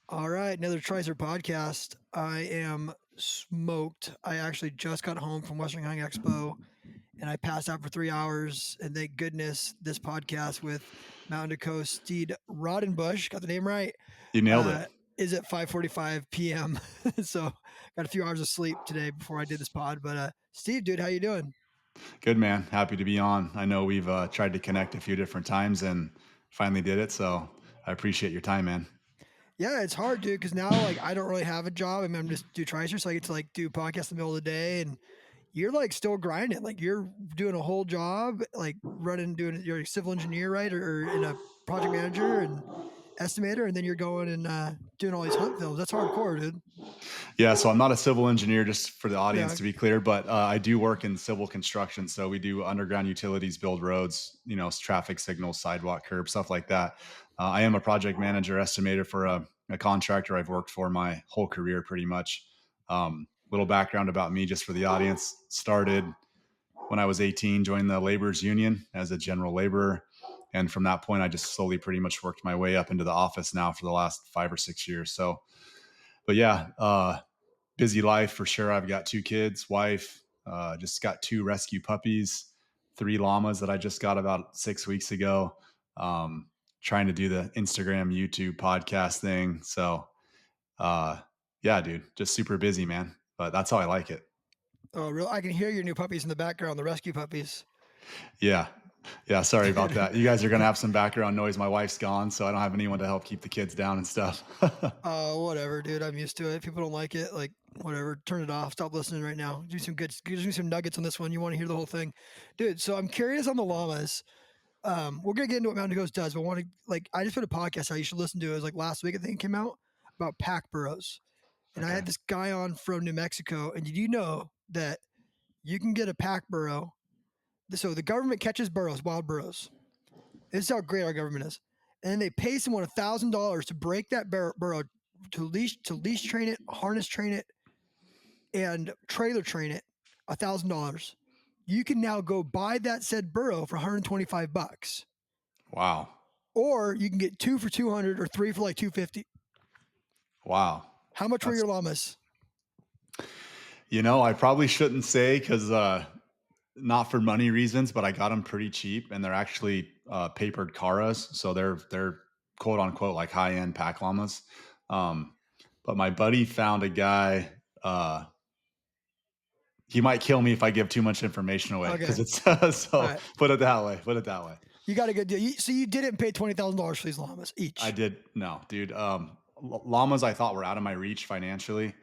All right, another Tricer podcast. I am smoked. I actually just got home from Western Hunting Expo and I passed out for 3 hours. And thank goodness this podcast with MTN2Coast Steed Raudenbush, got the name right, You nailed it. uh, is at 5:45 p.m. So got a few hours of sleep today before I did this pod. But Steve, dude, how you doing? Good, man. Happy to be on. I know we've tried to connect a few different times and finally did it. So I appreciate your time, man. Yeah, it's hard, dude, because now like I don't really have a job. I mean, I'm just do Tricer, so I get to like do podcasts in the middle of the day, and you're like still grinding. Like you're doing a whole job, like doing you're a civil engineer, right? Or in a project manager and estimator, and then you're going and doing all these hunt films. That's hardcore, dude. Yeah, so I'm not a civil engineer, just for the audience Yeah. to be clear, but I do work in civil construction. So we do underground utilities, build roads, traffic signals, sidewalk, curb, stuff like that. I am a project manager estimator for a contractor I've worked for my whole career, pretty much. Little background about me, just for the audience. Started when I was 18, joined the laborers union as a general laborer. And from that point, I just slowly pretty much worked my way up into the office now for the last 5 or 6 years. So, but yeah, busy life for sure. I've got 2 kids, wife, just got 2 rescue puppies, 3 llamas that I just got about 6 weeks ago. Trying to do the Instagram, YouTube podcast thing. So, uh, yeah, dude, just super busy, man. But that's how I like it. Oh, real. I can hear your new puppies in the background, the rescue puppies. Yeah. Yeah. Sorry about Dude. that. You guys are going to have some background noise. My wife's gone, so I don't have anyone to help keep the kids down and stuff. Whatever, dude. I'm used to it. People don't like it. Like, whatever. Turn it off. Stop listening right now. Give me some nuggets on this one. You want to hear the whole thing, dude. So I'm curious on the llamas. We're gonna get into what MTN2Coast does, but I want to like I just put a podcast out you should listen to. It was like last week I think it came out about pack burros, and I Okay. had this guy on from New Mexico. And did you know that you can get a pack burro? So the government catches burros, wild burros. This is how great our government is, and then they pay someone $1,000 to break that burro to leash train it, harness train it, and trailer train it. $1,000. You can now go buy that said burro for $125. Wow. Or you can get two for 200 or three for like 250. Wow. How much were That's, your llamas? I probably shouldn't say because not for money reasons, but I got them pretty cheap, and they're actually papered caras, so they're quote unquote like high end pack llamas. Um, but my buddy found a guy. He might kill me if I give too much information away Okay. because it's All so. right. Put it that way. Put it that way. You got a good deal. So you didn't pay $20,000 for these llamas I each. did no, dude. Llamas I thought were out of my reach financially,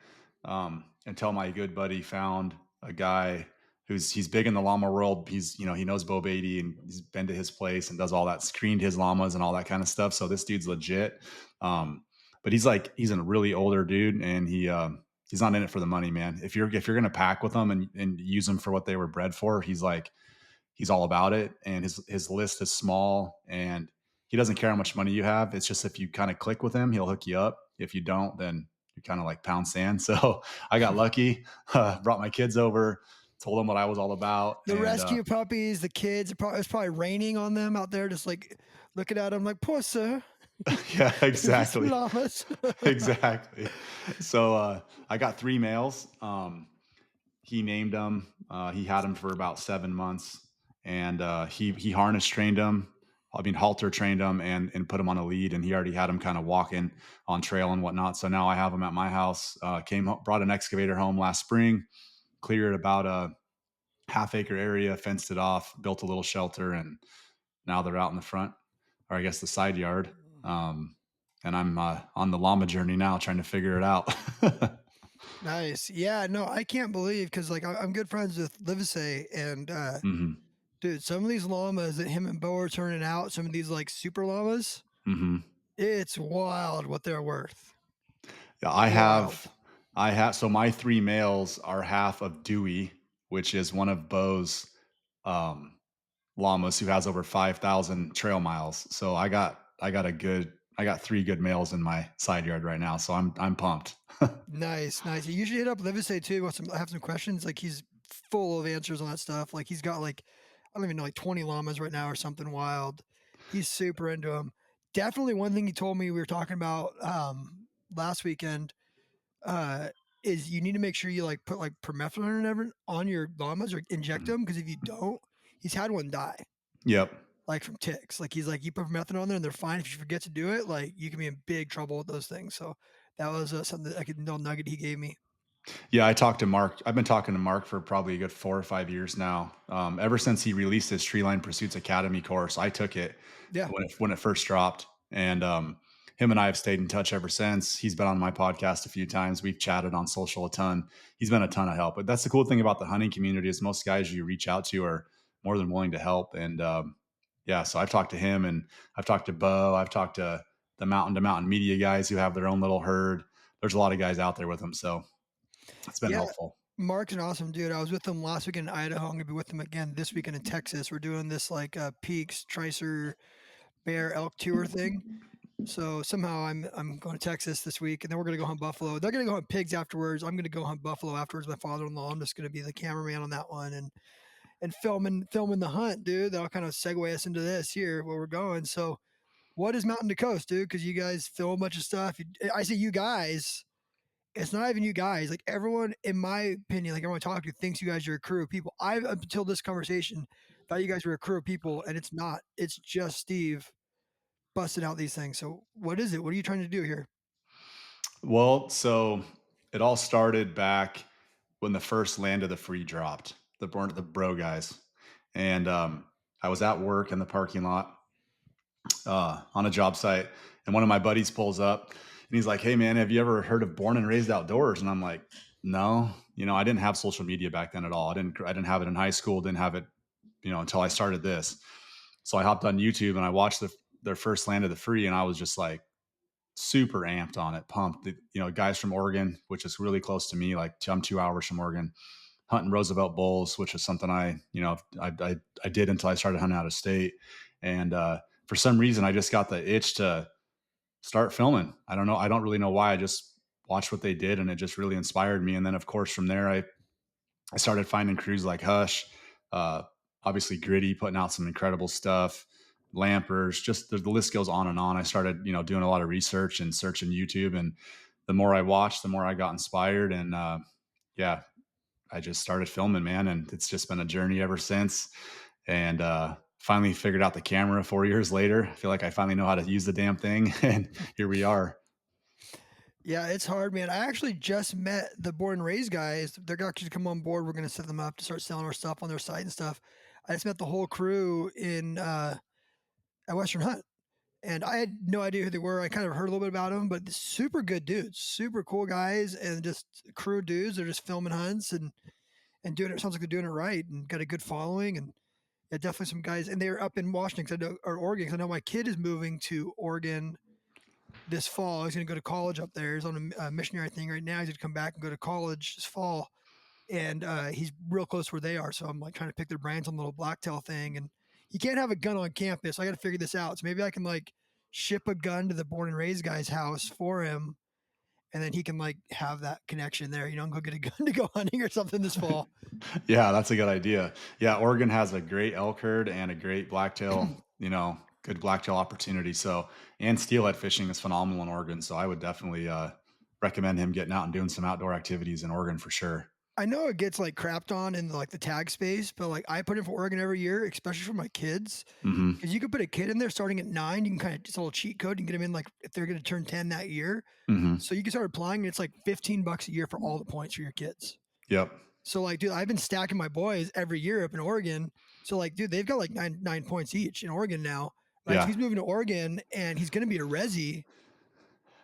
until my good buddy found a guy he's big in the llama world. He knows Bo Beatty and he's been to his place and does all that, screened his llamas and all that kind of stuff. So this dude's legit. But he's a really older dude, and he's not in it for the money, man. If you're gonna pack with them and use them for what they were bred for, he's all about it. And his list is small, and he doesn't care how much money you have. It's just if you kind of click with him, he'll hook you up. If you don't, then you're kind of like pound sand. So I got lucky, brought my kids over, told them what I was all about. The And rescue puppies, the kids, it's probably raining on them out there, just like looking at them like, poor sir. yeah, Give me some exactly. llamas. Exactly. So I got 3 males. He named them. He had them for about 7 months, and he harness trained them. I mean, halter trained them and put them on a lead, and he already had them kind of walking on trail and whatnot. So now I have them at my house. Brought an excavator home last spring, cleared about a half-acre area, fenced it off, built a little shelter, and now they're out in the front, or I guess the side yard. And I'm on the llama journey now, trying to figure it out. Nice. Yeah, no, I can't believe because like I'm good friends with Livesey and hmm dude, some of these llamas that him and Bo are turning out, some of these like super llamas, hmm it's wild what they're worth. Yeah, Wild. so my 3 males are half of Dewey, which is one of Bo's um, llamas who has over 5,000 trail miles. So I got 3 good males in my side yard right now. So I'm pumped. Nice, nice. You usually hit up Livesey too. Have some questions. Like he's full of answers on that stuff. Like he's got like I don't even know like 20 llamas right now or something wild. He's super into them. Definitely one thing he told me we were talking about last weekend, uh, is you need to make sure you like put like permethrin and everything on your llamas or inject Mhm. them because if you don't, he's had one die Yep. like from ticks. Like he's like you put permethrin on there and they're fine. If you forget to do it, like you can be in big trouble with those things. So that was something that like a little nugget he gave me. Yeah, I talked to Mark. I've been talking to Mark for probably a good 4 or 5 years now. Ever since he released his Tree Line Pursuits Academy course, I took it Yeah, when it first dropped, and him and I have stayed in touch ever since. He's been on my podcast a few times. We've chatted on social a ton. He's been a ton of help. But that's the cool thing about the hunting community is most guys you reach out to are more than willing to help. And yeah, so I've talked to him, and I've talked to Bo. I've talked to mountain media guys who have their own little herd. There's a lot of guys out there with them, so it's been yeah. helpful. Mark's an awesome dude. I was with him last weekend in Idaho. I'm gonna be with him again this weekend in Texas. We're doing this like peaks Tricer bear elk tour thing. So somehow I'm going to Texas this week, and then we're gonna go hunt buffalo. They're gonna go hunt pigs afterwards. I'm gonna go hunt buffalo afterwards. My father-in-law. I'm just gonna be the cameraman on that one and filming the hunt, dude. That'll kind of segue us into this here where we're going. So what is Mountain to Coast, dude? Because you guys film a bunch of stuff. I say you guys. It's not even you guys. Like everyone, in my opinion, like everyone I talk to thinks you guys are a crew of people. I up until this conversation thought you guys were a crew of people, and it's not. It's just Steve busting out these things. So what is it? What are you trying to do here? Well, so it all started back when the first Land of the Free dropped, the bro guys, and I was at work in the parking lot on a job site, and one of my buddies pulls up, and he's like, "Hey, man, have you ever heard of Born and Raised Outdoors?" And I'm like, "No, I didn't have social media back then at all. I didn't have it in high school. Didn't have it, until I started this." So I hopped on YouTube and I watched their first Land of the Free, and I was just like super amped on it, pumped. Guys from Oregon, which is really close to me. Like I'm 2 hours from Oregon, hunting Roosevelt bulls, which is something I did until I started hunting out of state. And for some reason, I just got the itch to start filming. I don't know. I don't really know why. I just watched what they did, and it just really inspired me. And then, of course, from there, I started finding crews like Hush, uh, obviously Gritty, putting out some incredible stuff. Lampers, just the list goes on and on. I started, doing a lot of research and searching YouTube, and the more I watched, the more I got inspired. And yeah, I just started filming, man, and it's just been a journey ever since. And finally figured out the camera 4 years later. I feel like I finally know how to use the damn thing, and here we are. Yeah, it's hard, man. I actually just met the Born and Raised guys. They're actually to come on board. We're going to set them up to start selling our stuff on their site and stuff. I just met the whole crew in at Western Hunt, and I had no idea who they were. I kind of heard a little bit about them, but super good dudes, super cool guys, and just crew dudes. They're just filming hunts and doing it. Sounds like they're doing it right and got a good following. And yeah, definitely some guys. And they're up in Washington, 'cause I know, or Oregon. 'Cause I know my kid is moving to Oregon this fall. He's going to go to college up there. He's on a missionary thing right now. He's going to come back and go to college this fall, and he's real close to where they are. So I'm like trying to pick their brains on the little blacktail thing. And he can't have a gun on campus. So I got to figure this out. So maybe I can like ship a gun to the Born and Raised guy's house for him, and then he can like have that connection there. And go get a gun to go hunting or something this fall. Yeah, that's a good idea. Yeah, Oregon has a great elk herd and a great blacktail, good blacktail opportunity. So, and steelhead fishing is phenomenal in Oregon. So, I would definitely recommend him getting out and doing some outdoor activities in Oregon for sure. I know it gets like crapped on in like the tag space, but like I put in for Oregon every year, especially for my kids, Hmm. because you could put a kid in there starting at 9. You can kind of just a little cheat code and get them in like if they're going to turn 10 that year. Hmm. So you can start applying, and it's like $15 a year for all the points for your kids. Yep. So like, dude, I've been stacking my boys every year up in Oregon. So like, dude, they've got like nine points each in Oregon now, right? So Yeah. he's moving to Oregon, and he's going to be a resi,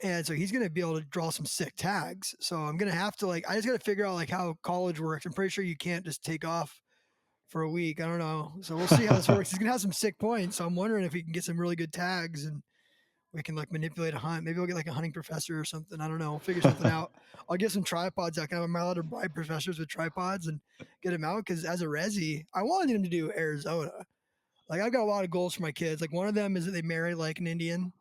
and so he's going to be able to draw some sick tags. So I'm going to have to like, I just got to figure out like how college works. I'm pretty sure you can't just take off for a week. I don't know. So we'll see how this works. He's going to have some sick points. So I'm wondering if he can get some really good tags and we can like manipulate a hunt. Maybe we'll get like a hunting professor or something. I don't know. We'll figure something out. I'll get some tripods out. Am I allowed to buy professors with tripods and get them out? Because as a resi, I wanted him to do Arizona. Like I've got a lot of goals for my kids. Like one of them is that they marry like an Indian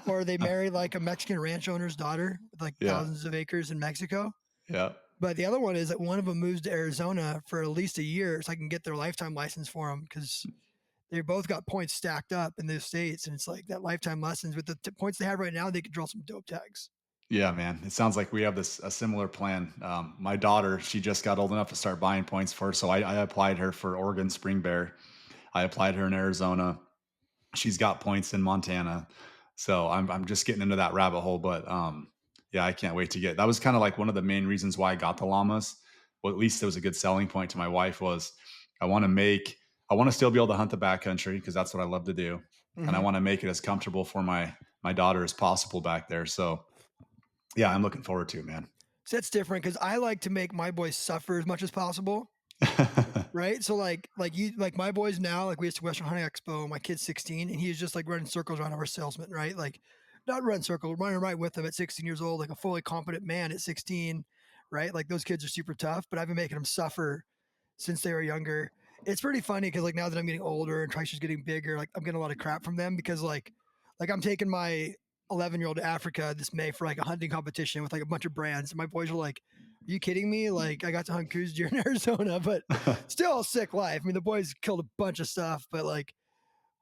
or they marry like a Mexican ranch owner's daughter with like Yeah. thousands of acres in Mexico. Yeah. But the other one is that one of them moves to Arizona for at least a year so I can get their lifetime license for them because They both got points stacked up in those states, and it's like that lifetime lessons with the points they have right now. They could draw some dope tags. Yeah, man. It sounds like we have this a similar plan. My daughter, she just got old enough to start buying points for, so I applied her for Oregon Spring Bear. I applied her in Arizona. She's got points in Montana. So I'm just getting into that rabbit hole. But yeah, I can't wait to get that was kind of like one of the main reasons why I got the llamas. Well, at least it was a good selling point to my wife was I want to make I want to still be able to hunt the backcountry because that's what I love to do. And I Mm-hmm. want to make it as comfortable for my daughter as possible back there. So yeah, I'm looking forward to it, man. So that's different because I like to make my boys suffer as much as possible. Right. So like my boys now, like we used to Western Hunting Expo, my kid's 16 and he's just like running circles around our salesman, right? Like not running circles, running right with him at 16 years old, like a fully competent man at 16, right? Like those kids are super tough, but I've been making them suffer since they were younger. It's pretty funny because like now that I'm getting older and Tricer's getting bigger, like I'm getting a lot of crap from them because like I'm taking my 11-year-old to Africa this May for like a hunting competition with like a bunch of brands. And my boys are like, "Are you kidding me? Like I got to hunt coos deer in Arizona, but still a sick life." I mean, the boys killed a bunch of stuff, but like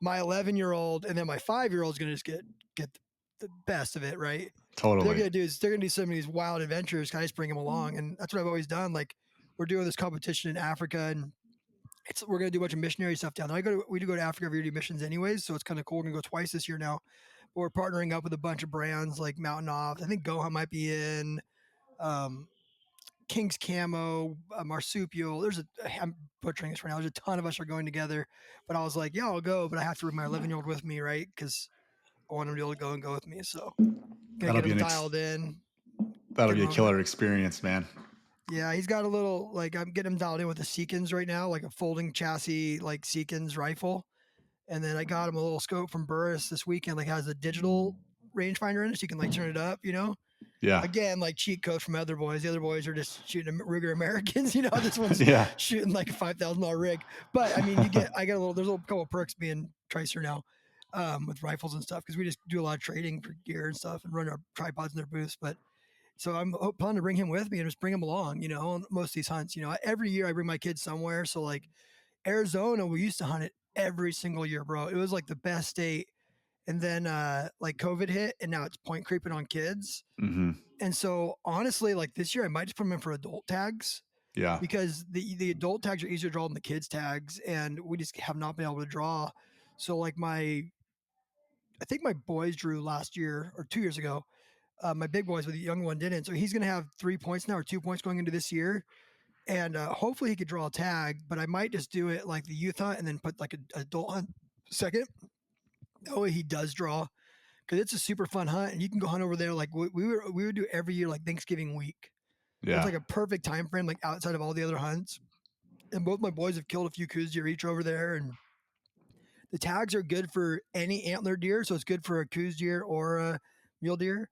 my 11-year-old and then my 5-year-old is gonna just get the best of it, right? What they're Totally. gonna do is they're gonna do some of these wild adventures. Can I just bring them along? And that's what I've always done. Like we're doing this competition in Africa, and we're gonna do a bunch of missionary stuff down there. We do go to Africa every year to do missions anyways, so it's kind of cool. We're gonna go twice this year now. But we're partnering up with a bunch of brands like Mountain Off. I think Gohan might be in. Um, King's Camo, Marsupial. I'm butchering this right now. There's a ton of us are going together, but I was like, yeah, I'll go, but I have to bring my 11-year-old with me, right? Because I want him to be able to go with me. So gonna That'll get be him dialed in, that'll get be him a over there. killer experience, man. Yeah, he's got a little like I'm getting him dialed in with the Seekins right now, like a folding chassis like Seekins rifle. And then I got him a little scope from Burris this weekend, like has a digital rangefinder in it, so you can like turn it up, Yeah. again, like cheat codes from other boys. The other boys are just shooting Ruger Americans. This one's Yeah. shooting like a $5,000 rig. But I mean, I got there's a couple of perks being Tricer now, with rifles and stuff because we just do a lot of trading for gear and stuff and run our tripods in their booths. But so I'm planning to bring him with me and just bring him along. On most of these hunts. Every year I bring my kids somewhere. So like Arizona, we used to hunt it every single year, bro. It was like the best state. And then like COVID hit, and now it's point creeping on kids. Hmm. And so honestly, like this year, I might just put them in for adult tags Yeah. because the adult tags are easier to draw than the kids tags, and we just have not been able to draw. So like I think my boys drew last year or 2 years ago. My big boys, but the young one didn't. So he's going to have 3 points now or 2 points going into this year, and hopefully he could draw a tag. But I might just do it like the youth hunt and then put like an adult hunt second. That way he does draw because it's a super fun hunt, and you can go hunt over there. Like we would do every year, like Thanksgiving week. It's Yeah. like a perfect time frame, like outside of all the other hunts. And both my boys have killed a few coos deer each over there, and the tags are good for any antler deer, so it's good for a coos deer or a mule deer.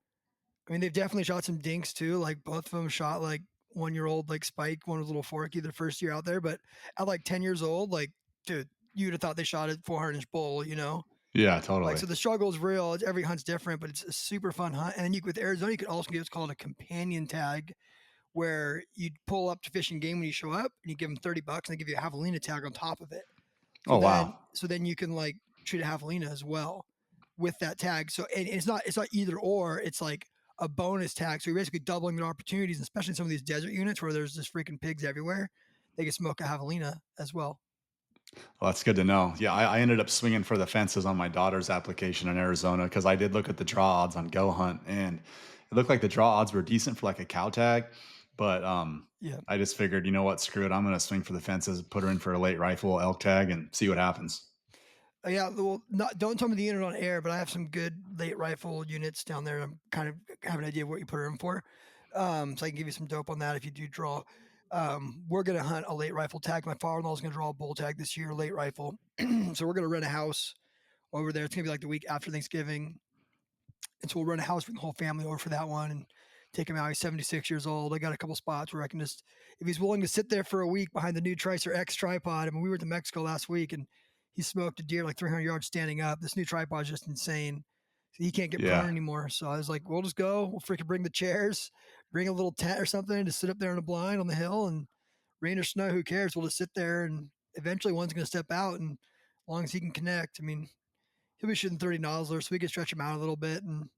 I mean, they've definitely shot some dinks too. Like both of them shot like 1 year old like Spike, one was a little forky the first year out there, but at like 10 years old, like dude, you'd have thought they shot a 400-inch bull. Yeah. Like Totally. so, the struggle is real. Every hunt's different, but it's a super fun hunt. And you with Arizona, you could also get what's called a companion tag, where you pull up to Fish and Game when you show up, and you give them $30, and they give you a javelina tag on top of it. So Oh then, wow. so then you can like treat a javelina as well with that tag. So and it's not either or. It's like a bonus tag. So you're basically doubling their opportunities, especially in some of these desert units where there's just freaking pigs everywhere. They can smoke a javelina as well. Well, that's good to know. Yeah, I ended up swinging for the fences on my daughter's application in Arizona because I did look at the draw odds on Go Hunt, and it looked like the draw odds were decent for like a cow tag. But Yeah. I just figured, you know what, screw it. I'm going to swing for the fences, put her in for a late rifle elk tag, and see what happens. Yeah, well, not don't tell me the unit on air, but I have some good late rifle units down there. I'm kind of have an idea of what you put her in for, so I can give you some dope on that if you do draw. We're gonna hunt a late rifle tag. My father-in-law is gonna draw a bull tag this year, late rifle. So we're gonna rent a house over there. It's gonna be like the week after Thanksgiving, and so we'll rent a house for the whole family over for that one and take him out. He's 76 years old. I got a couple spots where I can just, if he's willing to sit there for a week behind the new Tricer X tripod. I mean, we were to Mexico last week and he smoked a deer like 300 yards standing up. This new tripod is just insane. So he can't get prone Yeah. anymore. So I was like, we'll just go. We'll freaking bring the chairs, bring a little tent or something to sit up there in a blind on the hill, and rain or snow, who cares? We'll just sit there, and eventually one's going to step out and long as he can connect. I mean, he'll be shooting 30 nozzler, so we can stretch him out a little bit and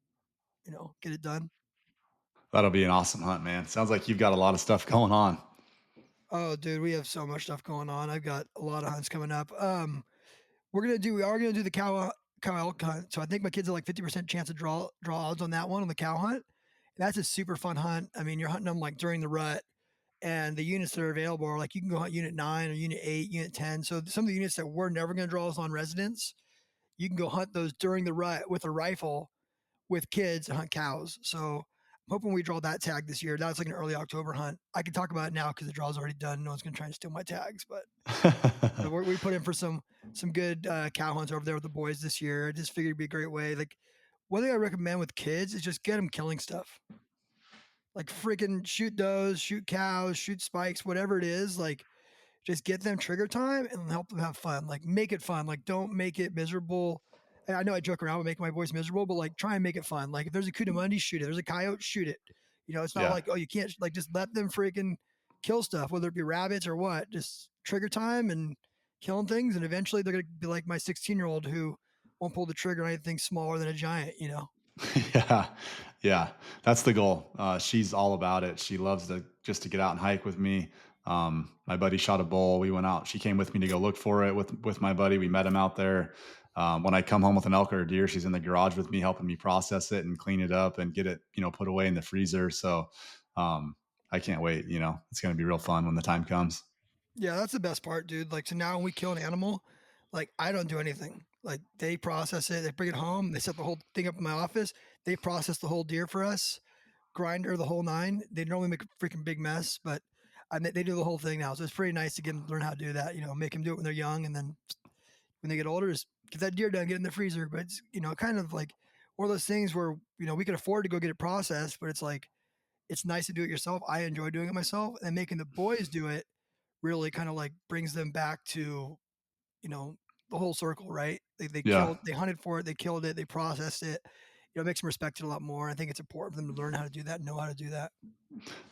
get it done. That'll be an awesome hunt, man. Sounds like you've got a lot of stuff going on. Oh, dude, we have so much stuff going on. I've got a lot of hunts coming up. We are gonna do the cow elk hunt. So I think my kids have like 50% chance of draw odds on that one on the cow hunt. And that's a super fun hunt. I mean, you're hunting them like during the rut, and the units that are available are like you can go hunt unit 9 or unit 8, unit 10. So some of the units that we're never gonna draw is on residents. You can go hunt those during the rut with a rifle with kids and hunt cows. So I'm hoping we draw that tag this year. That's like an early October hunt. I can talk about it now because the draw's already done. No one's gonna try and steal my tags, but we put in for some good cow hunts over there with the boys this year. I just figured it'd be a great way. Like one thing I recommend with kids is just get them killing stuff. Like freaking shoot does, shoot cows, shoot spikes, whatever it is. Like just get them trigger time and help them have fun. Like make it fun. Like don't make it miserable. And I know I joke around with making my boys miserable, but like try and make it fun. Like if there's a Cudamundi, shoot it. There's a coyote, shoot it. It's not Yeah. like, oh, you can't, like just let them freaking kill stuff, whether it be rabbits or what. Just trigger time and killing things. And eventually they're gonna be like my 16-year-old who won't pull the trigger on anything smaller than a giant. Yeah, yeah, that's the goal. She's all about it. She loves to just to get out and hike with me. My buddy shot a bull. We went out. She came with me to go look for it with my buddy. We met him out there. When I come home with an elk or a deer, she's in the garage with me, helping me process it and clean it up and get it, put away in the freezer. So um, I can't wait. It's going to be real fun when the time comes. Yeah, that's the best part, dude. Like, so now when we kill an animal, like, I don't do anything. Like, they process it, they bring it home, they set the whole thing up in my office, they process the whole deer for us, grinder, the whole nine. They normally make a freaking big mess, but they do the whole thing now. So it's pretty nice to get them to learn how to do that. Make them do it when they're young, and then when they get older, just get that deer done, get it in the freezer. But it's kind of like one of those things where we can afford to go get it processed, but it's like it's nice to do it yourself. I enjoy doing it myself, and making the boys do it really kind of like brings them back to you know the whole circle, right? Yeah. They hunted for it, they killed it, they processed it. It makes them respect it a lot more. I think it's important for them to learn how to do that, and know how to do that.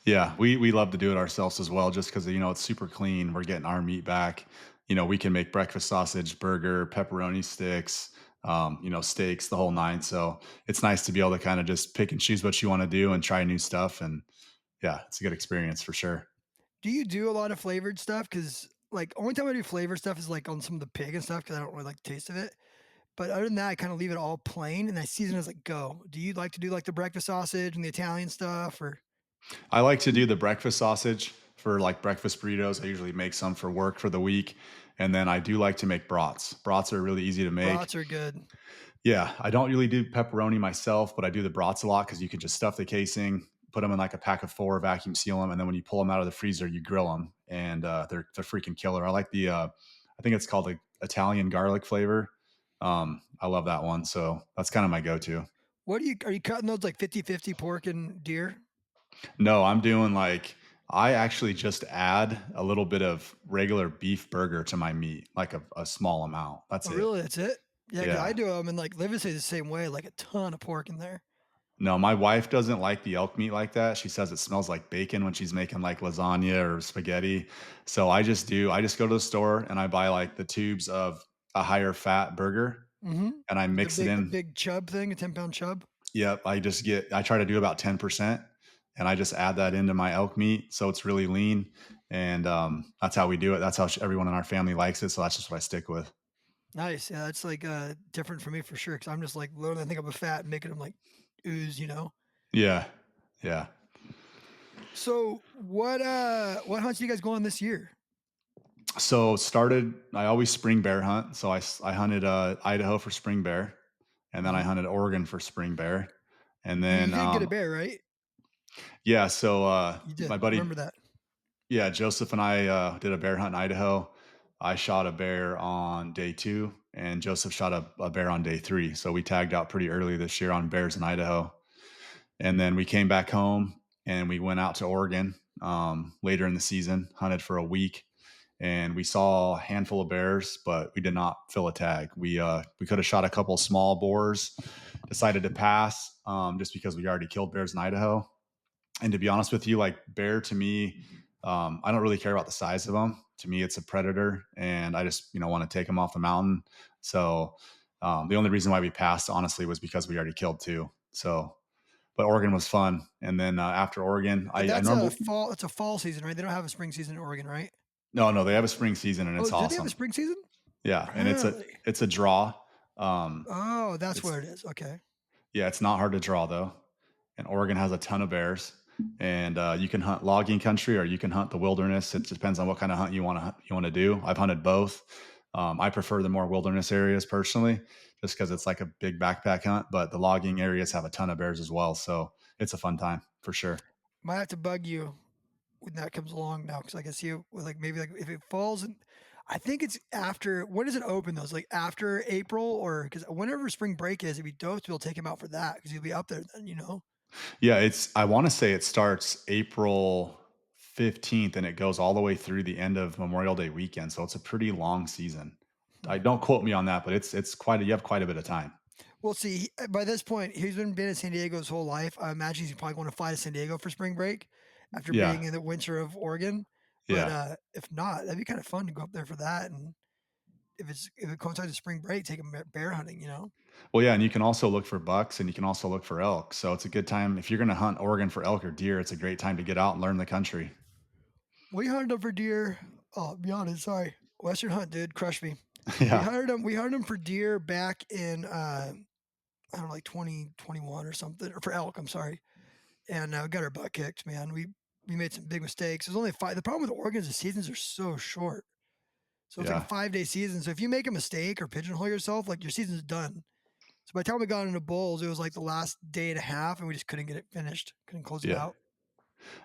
Yeah, we love to do it ourselves as well, just because it's super clean. We're getting our meat back. We can make breakfast sausage, burger, pepperoni sticks, steaks, the whole nine. So it's nice to be able to kind of just pick and choose what you want to do and try new stuff. And yeah, it's a good experience for sure. Do you do a lot of flavored stuff? Because like only time I do flavored stuff is like on some of the pig and stuff because I don't really like the taste of it. But other than that, I kind of leave it all plain and I season as I go. Do you like to do like the breakfast sausage and the Italian stuff, or I like to do the breakfast sausage for like breakfast burritos. I usually make some for work for the week. And then I do like to make brats. Brats are really easy to make. brats are good? Yeah, I don't really do pepperoni myself, but I do the brats a lot because you can just stuff the casing, put them in like a pack of 4, vacuum seal them, and then when you pull them out of the freezer, you grill them, and they're freaking killer. I like I think it's called the Italian garlic flavor. I love that one, so that's kind of my go-to. What are you cutting those like 50-50 pork and deer? No, I'm doing like I actually just add a little bit of regular beef burger to my meat, like a small amount. That's Oh, it. really? That's it? Yeah, because I Yeah. do them and like Liv says the same way, like a ton of pork in there. No, my wife doesn't like the elk meat like that. She says it smells like bacon when she's making like lasagna or spaghetti. So I just go to the store and I buy like the tubes of a higher fat burger Mm-hmm. and I The mix it in. big chub thing, a 10-pound chub. Yep. I try to do about 10% and I just add that into my elk meat. So it's really lean. And that's how we do it. That's how everyone in our family likes it. So that's just what I stick with. Nice. Yeah, that's like different for me for sure. Because I'm just like loading the thing up with fat and making them like ooze. Yeah. Yeah. So what hunts do you guys go on this year? So I always spring bear hunt. So I hunted Idaho for spring bear, and then I Hmm. hunted Oregon for spring bear, and You then did get a bear, right? yeah. So You my did. I buddy, remember that. yeah, Joseph and I did a bear hunt in Idaho. I shot a bear on day 2, and Joseph shot a bear on day 3. So we tagged out pretty early this year on bears in Idaho, and then we came back home and we went out to Oregon later in the season, hunted for a week, and we saw a handful of bears, but we did not fill a tag. We could have shot a couple small boars, decided to pass just because we already killed bears in Idaho. And to be honest with you, like bear to me, I don't really care about the size of them. to me it's a predator, and I just want to take them off the mountain. So the only reason why we passed honestly was because we already killed two. So, but Oregon was fun, and then after Oregon, But I that's a normally fall. It's a fall season, right? They don't have a spring season in Oregon, right? no, they have a spring season and Oh, it's do they have a awesome. spring season? Yeah, and Really? it's a draw. Um, Oh, that's it's where it is. Okay. Yeah, it's not hard to draw though. And Oregon has a ton of bears. And you can hunt logging country or you can hunt the wilderness. It depends on what kind of hunt you want to do. I've hunted both. I prefer the more wilderness areas personally, just because it's like a big backpack hunt. But the logging areas have a ton of bears as well, so it's a fun time for sure. Might have to bug you when that comes along now because I can see it with like maybe like if it falls in. I think it's after. When does it open? Those like after April or because whenever spring break is, it'd be dope to be able to take him out for that because he'll be up there then. Yeah, it's. I want to say it starts April 15th and it goes all the way through the end of Memorial Day weekend. So it's a pretty long season. I Hmm. don't quote me on that, but it's quite. You have quite a bit of time. Well, see, by this point, he's been in San Diego his whole life. I imagine he's probably going to fly to San Diego for spring break after Yeah, being in the winter of Oregon. But yeah. if not, that'd be kind of fun to go up there for that. And if it coincides with spring break, take him bear hunting. Well, yeah, and you can also look for bucks and you can also look for elk. So it's a good time if you're going to hunt Oregon for elk or deer. It's a great time to get out and learn the country. We hunted them for deer. Oh, I'll be honest, sorry. Western hunt, dude, crushed me. We Yeah, hunted them. We hunted them for deer back in I don't know, like 2021 or something, or for elk. I'm sorry, and got our butt kicked, man. We made some big mistakes. There's only five. The problem with Oregon is the seasons are so short. So it's like a yeah, 5-day season. So if you make a mistake or pigeonhole yourself, like your season's done. So by the time we got into bowls, it was like the last day and a half, and we just couldn't get it finished. Couldn't close it yeah. out.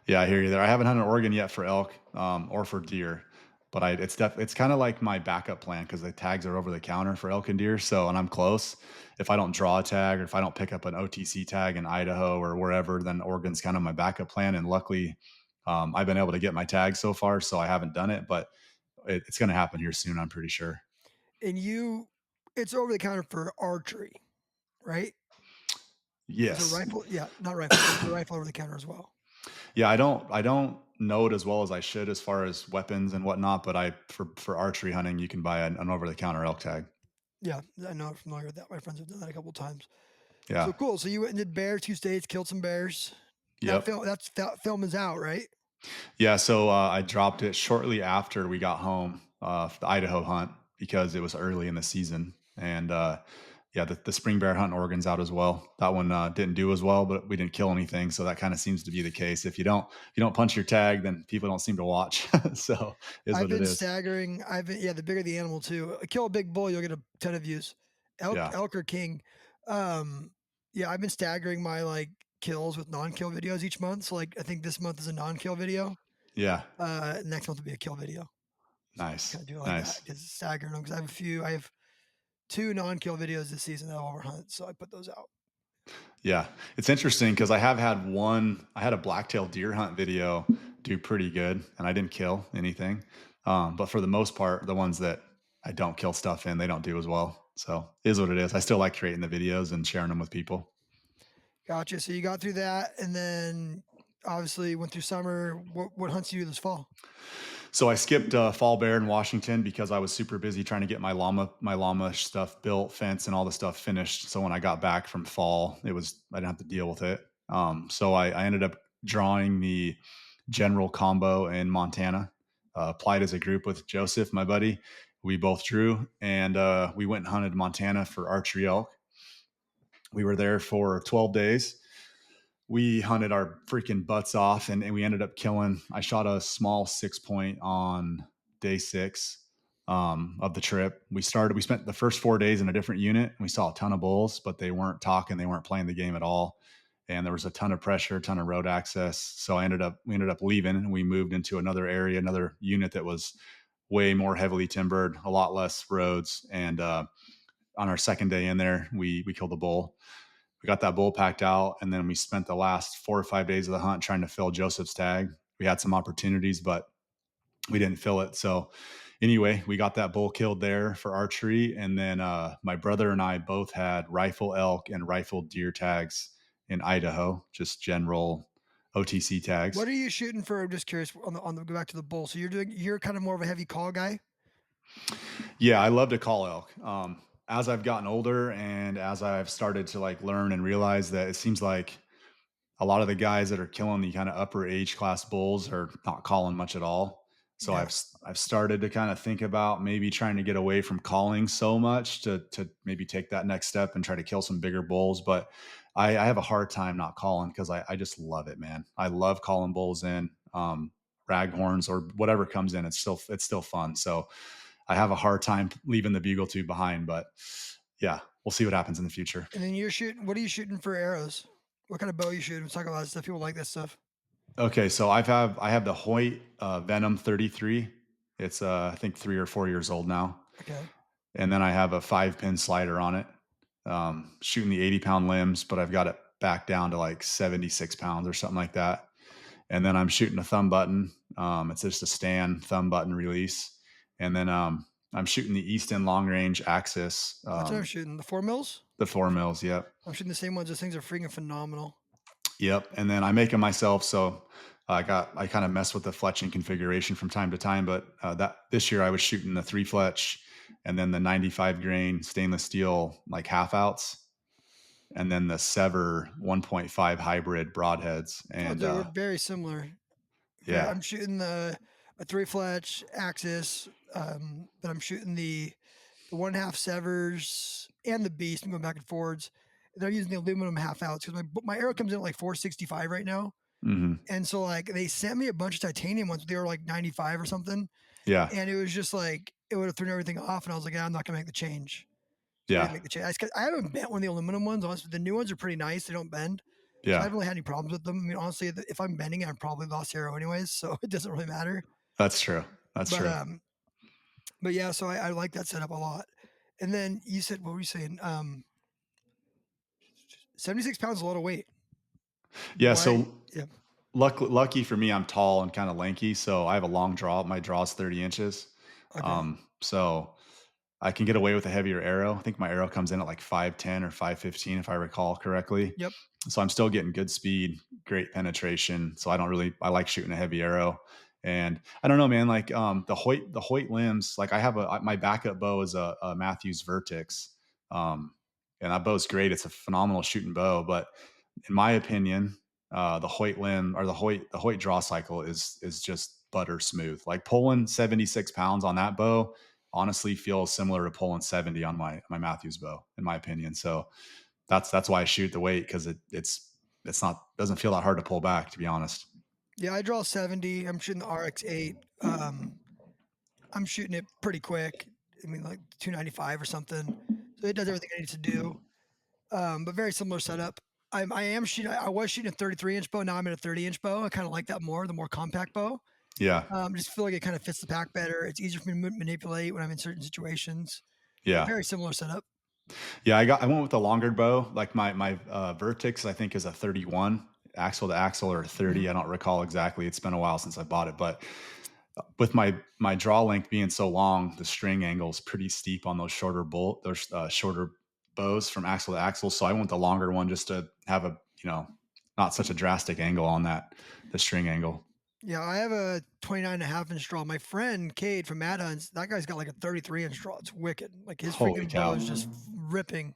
Yeah, I hear you there. I haven't hunted Oregon yet for elk or for deer, but it's kind of like my backup plan because the tags are over the counter for elk and deer. So, and I'm close. If I don't draw a tag or if I don't pick up an OTC tag in Idaho or wherever, then Oregon's kind of my backup plan. And luckily, I've been able to get my tag so far, so I haven't done it, but it's going to happen here soon. I'm pretty sure. And it's over the counter for archery, right? Is a Yes. rifle? Yeah, not rifle, but is a rifle over the counter as well? Yeah, I don't know it as well as I should as far as weapons and whatnot, but I for archery hunting, you can buy an over the counter elk tag. Yeah, I know. I'm familiar with that. My friends have done that a couple times. So Yeah. cool. So you went and did bear 2 states, killed some bears. Yep. That film is out, right? Yeah, so I dropped it shortly after we got home, the Idaho hunt because it was early in the season, and yeah, the spring bear hunt in Oregon's out as well. That one didn't do as well, but we didn't kill anything, so that kind of seems to be the case. If you don't punch your tag, then people don't seem to watch. So is I've what it been is. staggering. Yeah, the bigger the animal too. Kill a big bull, you'll get a ton of views. Yeah, Elk are king. Um, yeah, I've been staggering my like kills with non-kill videos each month. So like I think this month is a non-kill video. yeah, Next month will be a kill video. So kind nice, of do it like that nice. because staggering them because I have two non-kill videos this season that I'll overhunt, so I put those out. Yeah, it's interesting because I had a blacktail deer hunt video do pretty good, and I didn't kill anything. But for the most part, the ones that I don't kill stuff in, they don't do as well. So it is what it is. I still like creating the videos and sharing them with people. Gotcha. So you got through that, and then obviously went through summer. What hunts do you do this fall? So I skipped fall bear in Washington because I was super busy trying to get my llama stuff built, fence, and all the stuff finished. So when I got back from fall, I didn't have to deal with it. So I ended up drawing the general combo in Montana. Applied as a group with Joseph, my buddy. We both drew, and we went and hunted Montana for archery elk. We were there for 12 days. We hunted our freaking butts off, and we ended up killing. I shot a small 6 point on day 6 of the trip. We spent the first 4 days in a different unit, and we saw a ton of bulls, but they weren't talking, they weren't playing the game at all. And there was a ton of pressure, a ton of road access. So we ended up leaving, and we moved into another area, another unit that was way more heavily timbered, a lot less roads. And on our second day in there, we killed a bull. We got that bull packed out, and then we spent the last 4 or 5 days of the hunt trying to fill Joseph's tag. We had some opportunities, but we didn't fill it. So anyway, we got that bull killed there for archery, and then my brother and I both had rifle elk and rifle deer tags in Idaho, just general OTC tags. What are you shooting for? I'm just curious on the go back to the bull. So you're kind of more of a heavy call guy. Yeah, I love to call elk. As I've gotten older and as I've started to like learn and realize that it seems like a lot of the guys that are killing the kind of upper age class bulls are not calling much at all. So Yeah. I've started to kind of think about maybe trying to get away from calling so much to maybe take that next step and try to kill some bigger bulls. But I have a hard time not calling because I just love it, man. I love calling bulls in, raghorns or whatever comes in. It's still fun. So I have a hard time leaving the bugle tube behind. But yeah, we'll see what happens in the future. And then you're shooting. What are you shooting for arrows? What kind of bow you shooting? Let's talk about that stuff. People like that stuff. Okay, so I have the Hoyt Venom 33. It's I think 3 or 4 years old now, Okay. and then I have a 5 pin slider on it, shooting the 80 pound limbs, but I've got it back down to like 76 pounds or something like that. And then I'm shooting a thumb button. It's just a stand thumb button release, and then I'm shooting the Easton long range Axis, That's what I'm shooting. The 4 mils. the 4 mils. Yep. I'm shooting the same ones. Those things are freaking phenomenal. Yep, and then I make them myself, so I kind of mess with the fletching configuration from time to time. But that this year I was shooting the three fletch, and then the 95 grain stainless steel like half outs, and then the Sever 1.5 hybrid broadheads, Oh, and dude, we're very similar. yeah, I'm shooting a three fletch axis, but I'm shooting the 1/2 severs and the beast. I'm going back and forwards. They're using the aluminum half outs because my arrow comes in at like 465 right now, hmm, and so like they sent me a bunch of titanium ones. They were like 95 or something, yeah, and it was just like it would have thrown everything off. And I was like, yeah, I'm not gonna make the change. So I didn't yeah, make the change. I haven't bent one of the aluminum ones. Honestly, the new ones are pretty nice. They don't bend. So I yeah. haven't really had any problems with them. I mean, honestly, if I'm bending, I've probably lost arrow anyways, so it doesn't really matter. That's true. That's But true. but yeah, so I like that setup a lot. And then you said, what were you saying? 76 pounds is a lot of weight. Yeah. Why? So Yeah. lucky for me, I'm tall and kind of lanky, so I have a long draw. My draw is 30 inches. Okay. So I can get away with a heavier arrow. I think my arrow comes in at like 510 or 515 if I recall correctly. Yep. So I'm still getting good speed, great penetration. So I like shooting a heavy arrow. And I don't know, man, like the Hoyt limbs, like I have my backup bow is a Matthews Vertex. Um and that bow's great. It's a phenomenal shooting bow, but in my opinion, the Hoyt limb or the Hoyt draw cycle is just butter smooth. Like pulling 76 pounds on that bow honestly feels similar to pulling 70 on my Matthews bow, in my opinion. So that's why I shoot the weight because it's not doesn't feel that hard to pull back, to be honest. Yeah, I draw 70. I'm shooting the RX8. I'm shooting it pretty quick. I mean, like 295 or something. So it does everything I need to do. But very similar setup. I am shooting. I was shooting a 33-inch bow. Now I'm in a 30-inch bow. I kind of like that more, the more compact bow. Yeah, Just feel like it kind of fits the pack better. It's easier for me to manipulate when I'm in certain situations. But yeah, very similar setup. yeah. I went with the longer bow. Like my Vertex, I think is a 31 axle to axle or 30. Mhm. I don't recall exactly. It's been a while since I bought it, but with my draw length being so long, the string angle is pretty steep on those shorter bows from axle to axle. So I want the longer one just to have a not such a drastic angle on the string angle. Yeah, I have a 29.5-inch draw. My friend Cade from Mad Hunts, that guy's got like a 33-inch draw. It's wicked. Like his Holy freaking bow cow! is just ripping,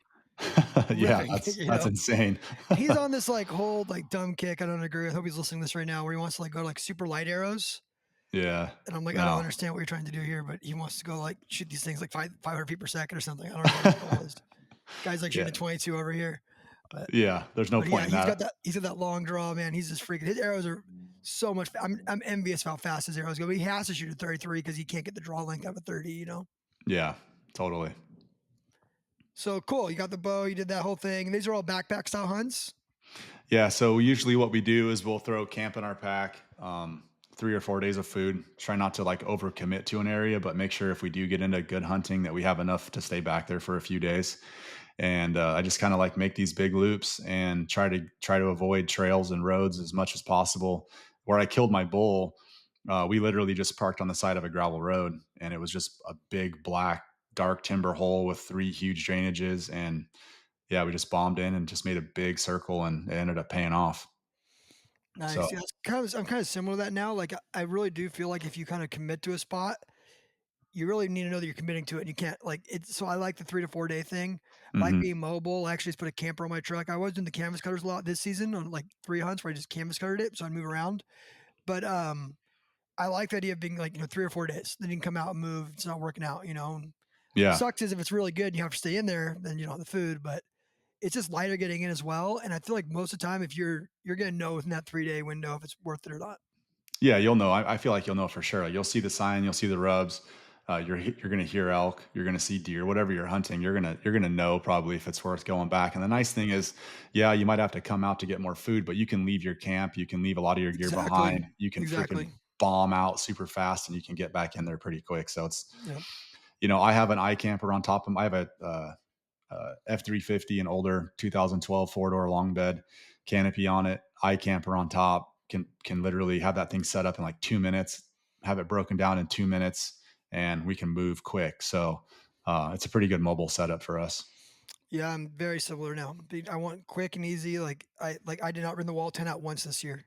Yeah, ripping. You that's know, insane. and he's on this like whole like dumb kick. I don't agree. I hope he's listening to this right now, where he wants to like go to like super light arrows. Yeah, And I'm like, I don't no, understand what you're trying to do here, but he wants to go like shoot these things like 500 feet per second or something. I don't know what his goal is. Guy's like shooting yeah, a 22 over here, but yeah. There's no yeah, point in that. he's got that long draw, man. He's just freaking. His arrows are so much. I'm envious of how fast his arrows go. But he has to shoot a 33 because he can't get the draw length out of a 30. You know. Yeah, totally. So cool. You got the bow. You did that whole thing. These are all backpack style hunts. Yeah. So usually what we do is we'll throw camp in our pack, 3 or 4 days of food. Try not to like overcommit to an area, but make sure if we do get into good hunting that we have enough to stay back there for a few days. And I just kind of like make these big loops and try to avoid trails and roads as much as possible. Where I killed my bull, we literally just parked on the side of a gravel road, and it was just a big black dark timber hole with 3 huge drainages. And yeah, we just bombed in and just made a big circle, and it ended up paying off. So Nice. Yeah, it's I'm kind of similar to that now. Like I really do feel like if you kind of commit to a spot, you really need to know that you're committing to it. And you can't like it. So I like the 3 to 4 day thing. I like mhm. being mobile. I actually just put a camper on my truck. I was doing the canvas cutters a lot this season on like 3 hunts where I just canvas cuttered it, so I move around. But I like the idea of being like 3 or 4 days. Then you can come out and move. It's not working out. And Yeah. sucks is if it's really good and you have to stay in there, then you don't have the food. But it's just lighter getting in as well. And I feel like most of the time, if you're gonna know within that 3 day window if it's worth it or not. Yeah, you'll know. I feel like you'll know for sure. Like, you'll see the sign, you'll see the rubs. You're going to hear elk, you're going to see deer, whatever you're hunting. You're going to know probably if it's worth going back. And the nice thing is, yeah, you might have to come out to get more food, but you can leave your camp, you can leave a lot of your gear Exactly. behind. You can freaking Exactly. bomb out super fast, and you can get back in there pretty quick. So it's, Yep. I have an eye camper on top of. I have a F350, an older 2012 four door long bed, canopy on it, eye camper on top. Can literally have that thing set up in like 2 minutes, have it broken down in 2 minutes, and we can move quick. So it's a pretty good mobile setup for us. Yeah, I'm very similar now. I want quick and easy. Like I did not run the wall 10 out once this year.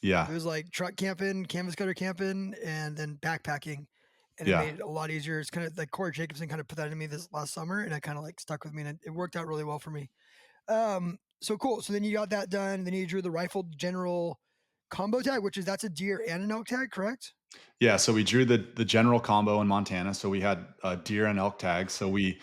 Yeah, It was like truck camping, canvas cutter camping, and then backpacking. And it yeah, made it a lot easier. It's kind of like Corey Jacobson kind of put that in me this last summer, and it kind of like stuck with me, and it worked out really well for me. So cool. So then you got that done. Then you drew the rifle general combo tag, which is that's a deer and an elk tag, correct? yeah. So we drew the general combo in Montana. So we had deer and elk tags. So we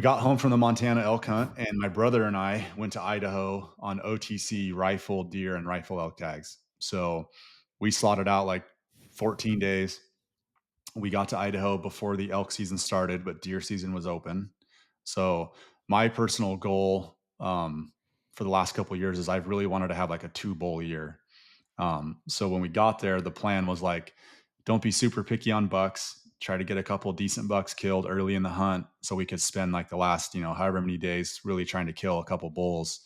got home from the Montana elk hunt, and my brother and I went to Idaho on OTC rifle deer and rifle elk tags. So we slotted out like 14 days. We got to Idaho before the elk season started, but deer season was open. So my personal goal for the last couple of years is I've really wanted to have like a two bull year. So when we got there, the plan was like, don't be super picky on bucks. Try to get a couple decent bucks killed early in the hunt, so we could spend like the last, however many days really trying to kill a couple bulls.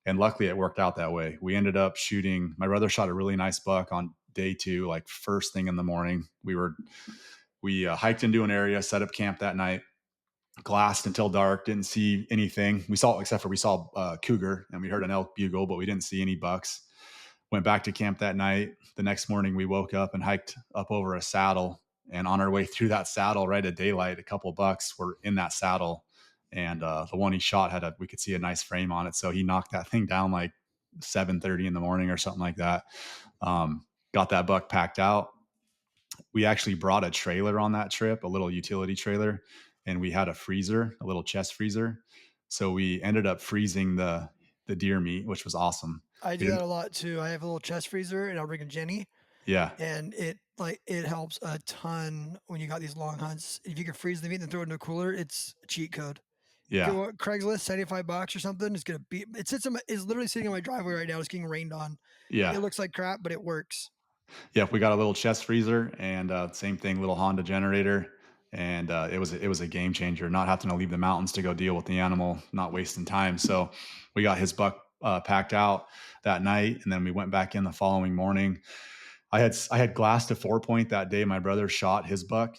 And luckily, it worked out that way. We ended up shooting. My brother shot a really nice buck on day two, like first thing in the morning. We hiked into an area, set up camp that night, glassed until dark, didn't see anything. We saw cougar, and we heard an elk bugle, but we didn't see any bucks. Went back to camp that night. The next morning, we woke up and hiked up over a saddle. And on our way through that saddle, right at daylight, a couple bucks were in that saddle. And the one he shot we could see a nice frame on it. So he knocked that thing down like 7:30 in the morning or something like that. Got that buck packed out. We actually brought a trailer on that trip, a little utility trailer, and we had a freezer, a little chest freezer. So we ended up freezing the deer meat, which was awesome. I We do that didn't, a lot too. I have a little chest freezer, and I'll bring a Jenny, yeah, and it helps a ton when you got these long hunts. If you can freeze the meat and then throw it in a cooler, it's a cheat code. yeah, Go on Craigslist, $75 or something. It's gonna be. It's literally sitting on my driveway right now. It's getting rained on. It yeah. looks like crap, but it works. Yeah, we got a little chest freezer, and same thing, little Honda generator, and it was a game changer. Not having to leave the mountains to go deal with the animal, not wasting time. So we got his buck packed out that night, and then we went back in the following morning. I had glassed a 4 point that day. My brother shot his buck,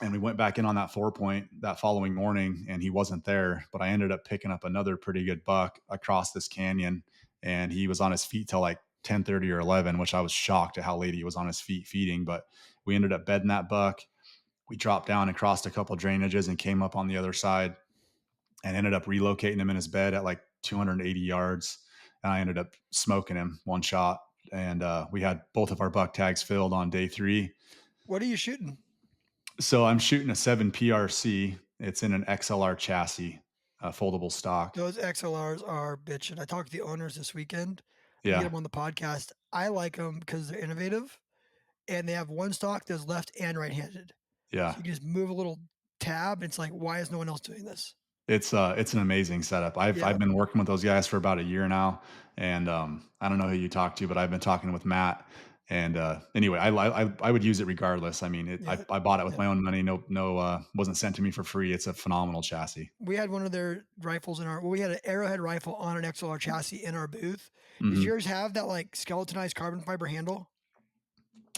and we went back in on that 4 point that following morning, and he wasn't there. But I ended up picking up another pretty good buck across this canyon, and he was on his feet till like 10:30 or 11, which I was shocked at how late he was on his feet feeding. But we ended up bedding that buck. We dropped down and crossed a couple drainages and came up on the other side, and ended up relocating him in his bed at like 280 yards. And I ended up smoking him one shot. And we had both of our buck tags filled on day three. What are you shooting? So I'm shooting a 7 PRC. It's in an XLR chassis, foldable stock. Those XLRs are bitching. I talked to the owners this weekend. I get Yeah, them on the podcast. I like them because they're innovative and they have one stock that's left and right-handed. So yeah. you can just move a little tab. And it's like, why is no one else doing this? It's an amazing setup. I've Yeah, been working with those guys for about a year now, and I don't know who you talked to, but I've been talking with Matt. And anyway, I would use it regardless. I mean, yeah, I bought it with yeah. my own money. No, wasn't sent to me for free. It's a phenomenal chassis. We had one of their rifles we had an Arrowhead rifle on an XLR chassis in our booth. Does Hmm. yours have that like skeletonized carbon fiber handle?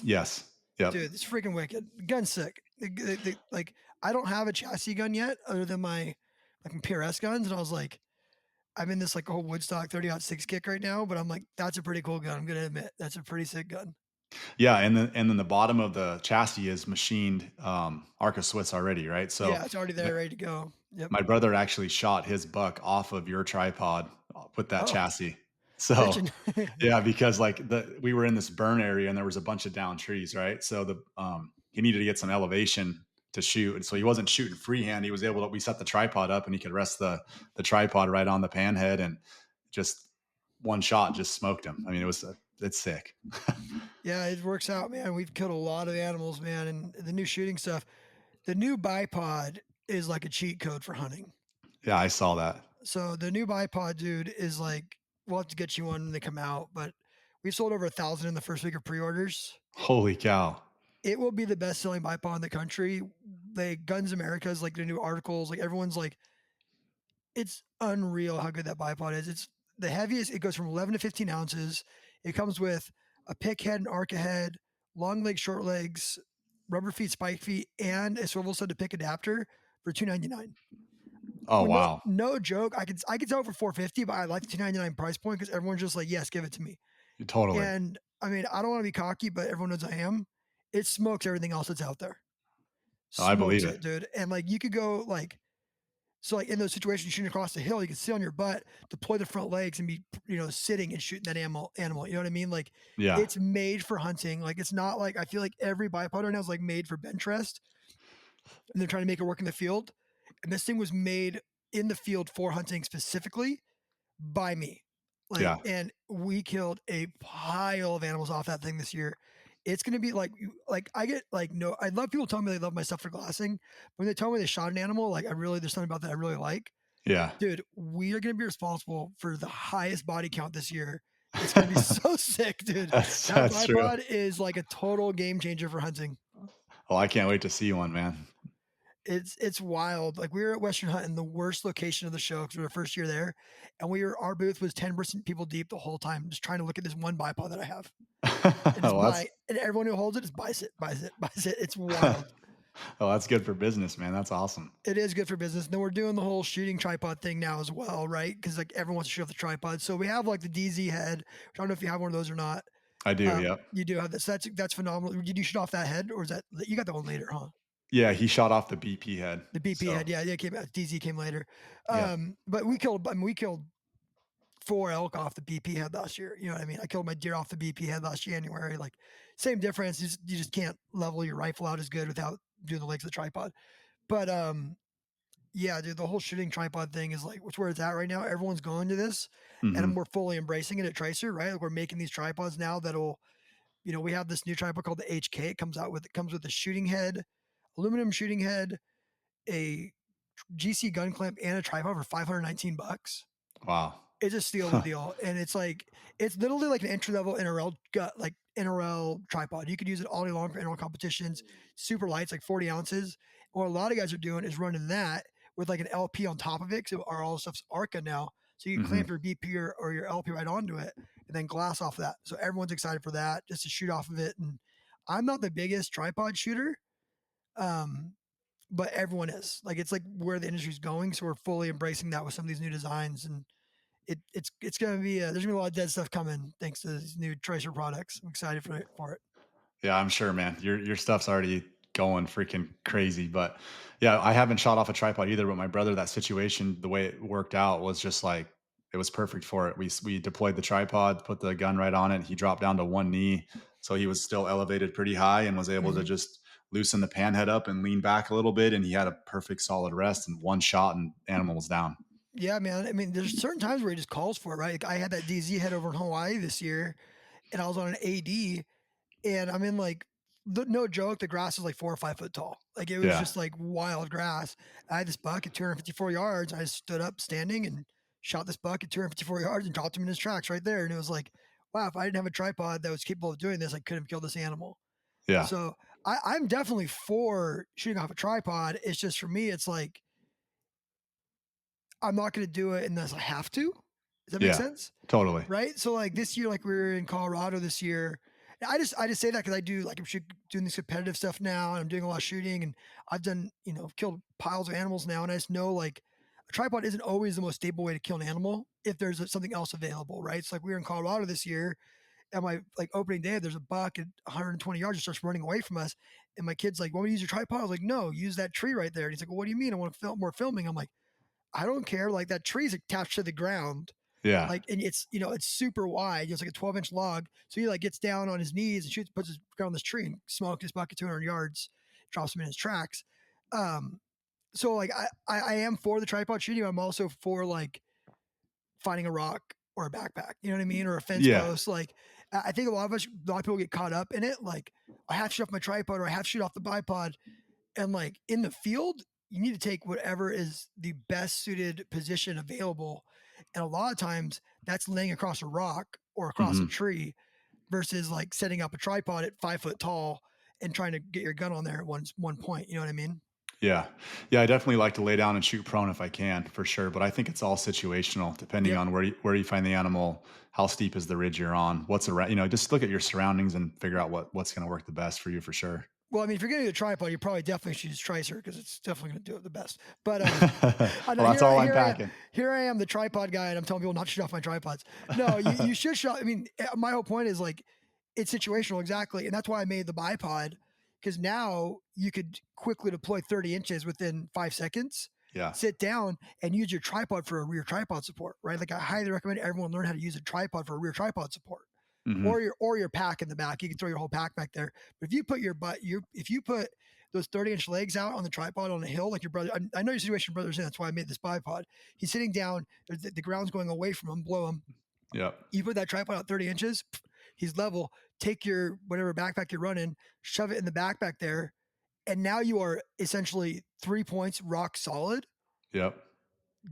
Yes. Yep. Dude, it's freaking wicked. Gun's sick. Like I don't have a chassis gun yet, other than my PRS guns, and I was like, I'm in this like whole Woodstock 30-06 kick right now, but I'm like, that's a pretty cool gun. I'm gonna admit that's a pretty sick gun. Yeah, and then the bottom of the chassis is machined Arca Swiss already, right? So Yeah, it's already my, there, ready to go. Yep. my brother actually shot his buck off of your tripod with that Oh, chassis. So bitchin'. yeah, because like we were in this burn area and there was a bunch of down trees, right? So he needed to get some elevation to shoot, and so he wasn't shooting freehand. He was able to. We set the tripod up, and he could rest the tripod right on the pan head, and just one shot just smoked him. I mean, it's sick. Yeah, it works out, man. We've killed a lot of animals, man, and the new shooting stuff. The new bipod is like a cheat code for hunting. Yeah, I saw that. So the new bipod, dude, is like we'll have to get you one when they come out, but we've sold over 1,000 in the first week of pre-orders. Holy cow! It will be the best selling bipod in the country. Like Guns America's like the new articles, like everyone's like, it's unreal how good that bipod is. It's the heaviest. It goes from 11 to 15 ounces. It comes with a pick head and arca head, long legs, short legs, rubber feet, spike feet, and a swivel set to pick adapter for $299. Oh Well, no, wow! no joke. I could sell it for 450, but I like the 299 price point because everyone's just like, yes, give it to me. Totally. And I mean, I don't want to be cocky, but everyone knows I am. It smokes everything else that's out there. Oh, I Smokes believe it, it. dude. And like you could go like so like in those situations shooting across the hill, you can sit on your butt, deploy the front legs, and be sitting and shooting that animal. You know what I mean? Like Yeah, it's made for hunting. Like it's not like I feel like every bipod right now is like made for bench rest, and they're trying to make it work in the field. And this thing was made in the field for hunting specifically by me. Like, yeah. and we killed a pile of animals off that thing this year. It's gonna be like I get like no, I love people telling me they love my stuff for glassing. When they tell me they shot an animal, like I really there's something about that I really like. Yeah. Dude, we are gonna be responsible for the highest body count this year. It's gonna be so sick, dude. That That's true. bipod is like a total game changer for hunting. Well, I can't wait to see one, man. It's wild. Like we were at Western Hunt in the worst location of the show because we were the first year there, and our booth was 10% people deep the whole time, just trying to look at this one bipod that I have and just Well, buy. And everyone who holds it just buys it, buys it, buys it. It's wild. well, that's good for business, man. That's awesome. It is good for business. And then we're doing the whole shooting tripod thing now as well, right? Because like everyone wants to shoot off the tripod. So we have like the DZ head. I don't know if you have one of those or not. I do. Yep. You do have this. That's phenomenal. Did you shoot off that head, or is that you got that one later, huh? Yeah, he shot off the BP head. The BP So, head, yeah, yeah, came DZ came later. yep. But we killed 4 elk off the BP head last year. You know what I mean? I killed my deer off the BP head last January. Like same difference. You just can't level your rifle out as good without doing the legs of the tripod. But yeah, dude, the whole shooting tripod thing is like, it's where it's at right now. Everyone's going to this, and Hmm. we're fully embracing it at Tricer, right? Like we're making these tripods now that'll, we have this new tripod called the HK. It comes with a shooting head, aluminum shooting head, a GC gun clamp, and a tripod for $519. Wow. It's a steal of a deal, and it's literally like an entry level NRL like NRL tripod. You could use it all day long for NRL competitions. Super light, it's like 40 ounces. What a lot of guys are doing is running that with like an LP on top of it. So all stuff's Arca now, so you can Hmm. clamp your BP or your LP right onto it, and then glass off that. So everyone's excited for that, just to shoot off of it. And I'm not the biggest tripod shooter, um, but everyone is. Like it's like where the industry's going. So we're fully embracing that with some of these new designs, and it's gonna be there's gonna be a lot of dead stuff coming thanks to these new Tracer products. I'm excited for it. Yeah, I'm sure, man. Your stuff's already going freaking crazy. But yeah, I haven't shot off a tripod either. But my brother, that situation, the way it worked out was just like it was perfect for it. We deployed the tripod, put the gun right on it. He dropped down to one knee, so he was still elevated pretty high and was able to Mhm. just loosen the pan head up and lean back a little bit. And he had a perfect solid rest and one shot, and animal was down. Yeah, man. I mean, there's certain times where it just calls for it, right? Like I had that DZ head over in Hawaii this year, and I was on an AD, and I'm in like no joke, the grass is like 4 or 5 foot tall. Like it was Yeah, just like wild grass. I had this buck at 254 yards. I stood up standing and shot this buck at 254 yards and dropped him in his tracks right there. And it was like, wow, if I didn't have a tripod that was capable of doing this, I could have killed this animal. yeah, So I'm definitely for shooting off a tripod. It's just for me, it's like I'm not going to do it unless I have to. Does that make yeah. sense? Totally. Right. So like this year, like we were in Colorado this year. I just say that because I do like doing this competitive stuff now, and I'm doing a lot of shooting, and I've done killed piles of animals now, and I just know like a tripod isn't always the most stable way to kill an animal if there's something else available, right? So like we were in Colorado this year at my like opening day, there's a buck at 120 yards just starts running away from us. And my kid's like, want me to use your tripod? I was like, no, use that tree right there. And he's like, well, what do you mean? I want to film more filming. I'm like, I don't care. Like that tree's attached to the ground. Yeah. Like, and it's, it's super wide. It's like a 12-inch log. So he like gets down on his knees and shoots, puts his gun on this tree and smokes his buck at 200 yards, drops him in his tracks. Um, so like I am for the tripod shooting. I'm also for like finding a rock or a backpack, you know what I mean? Or a fence Yeah. post. Like I think a lot of people get caught up in it. Like I have to shoot off my tripod or I have to shoot off the bipod. And like in the field, you need to take whatever is the best suited position available. And a lot of times that's laying across a rock or across a Hmm. tree versus like setting up a tripod at 5 foot tall and trying to get your gun on there at one point. You know what I mean? Yeah. Yeah, I definitely like to lay down and shoot prone if I can, for sure, but I think it's all situational depending Yep. on where you find the animal, how steep is the ridge you're on, what's around, just look at your surroundings and figure out what's going to work the best for you for sure. Well, I mean, if you're getting a tripod, you probably definitely should use Tricer because it's definitely going to do it the best. But I know Well, that's all I'm packing. here I am, the tripod guy, and I'm telling people not to shoot off my tripods. No, you should shoot. I mean, my whole point is like it's situational exactly, and that's why I made the bipod because now you could quickly deploy 30 inches within 5 seconds. Yeah. Sit down and use your tripod for a rear tripod support, right? Like I highly recommend everyone learn how to use a tripod for a rear tripod support Hmm. or your pack in the back. You can throw your whole pack back there. But if you put if you put those 30-inch legs out on the tripod on a hill, like your brother, I know your situation your brother's in. That's why I made this bipod. He's sitting down. The ground's going away from him, below him. Yep. You put that tripod out 30 inches, he's level. Take your whatever backpack you're running, shove it in the backpack there, and now you are essentially 3 points rock solid, Yep.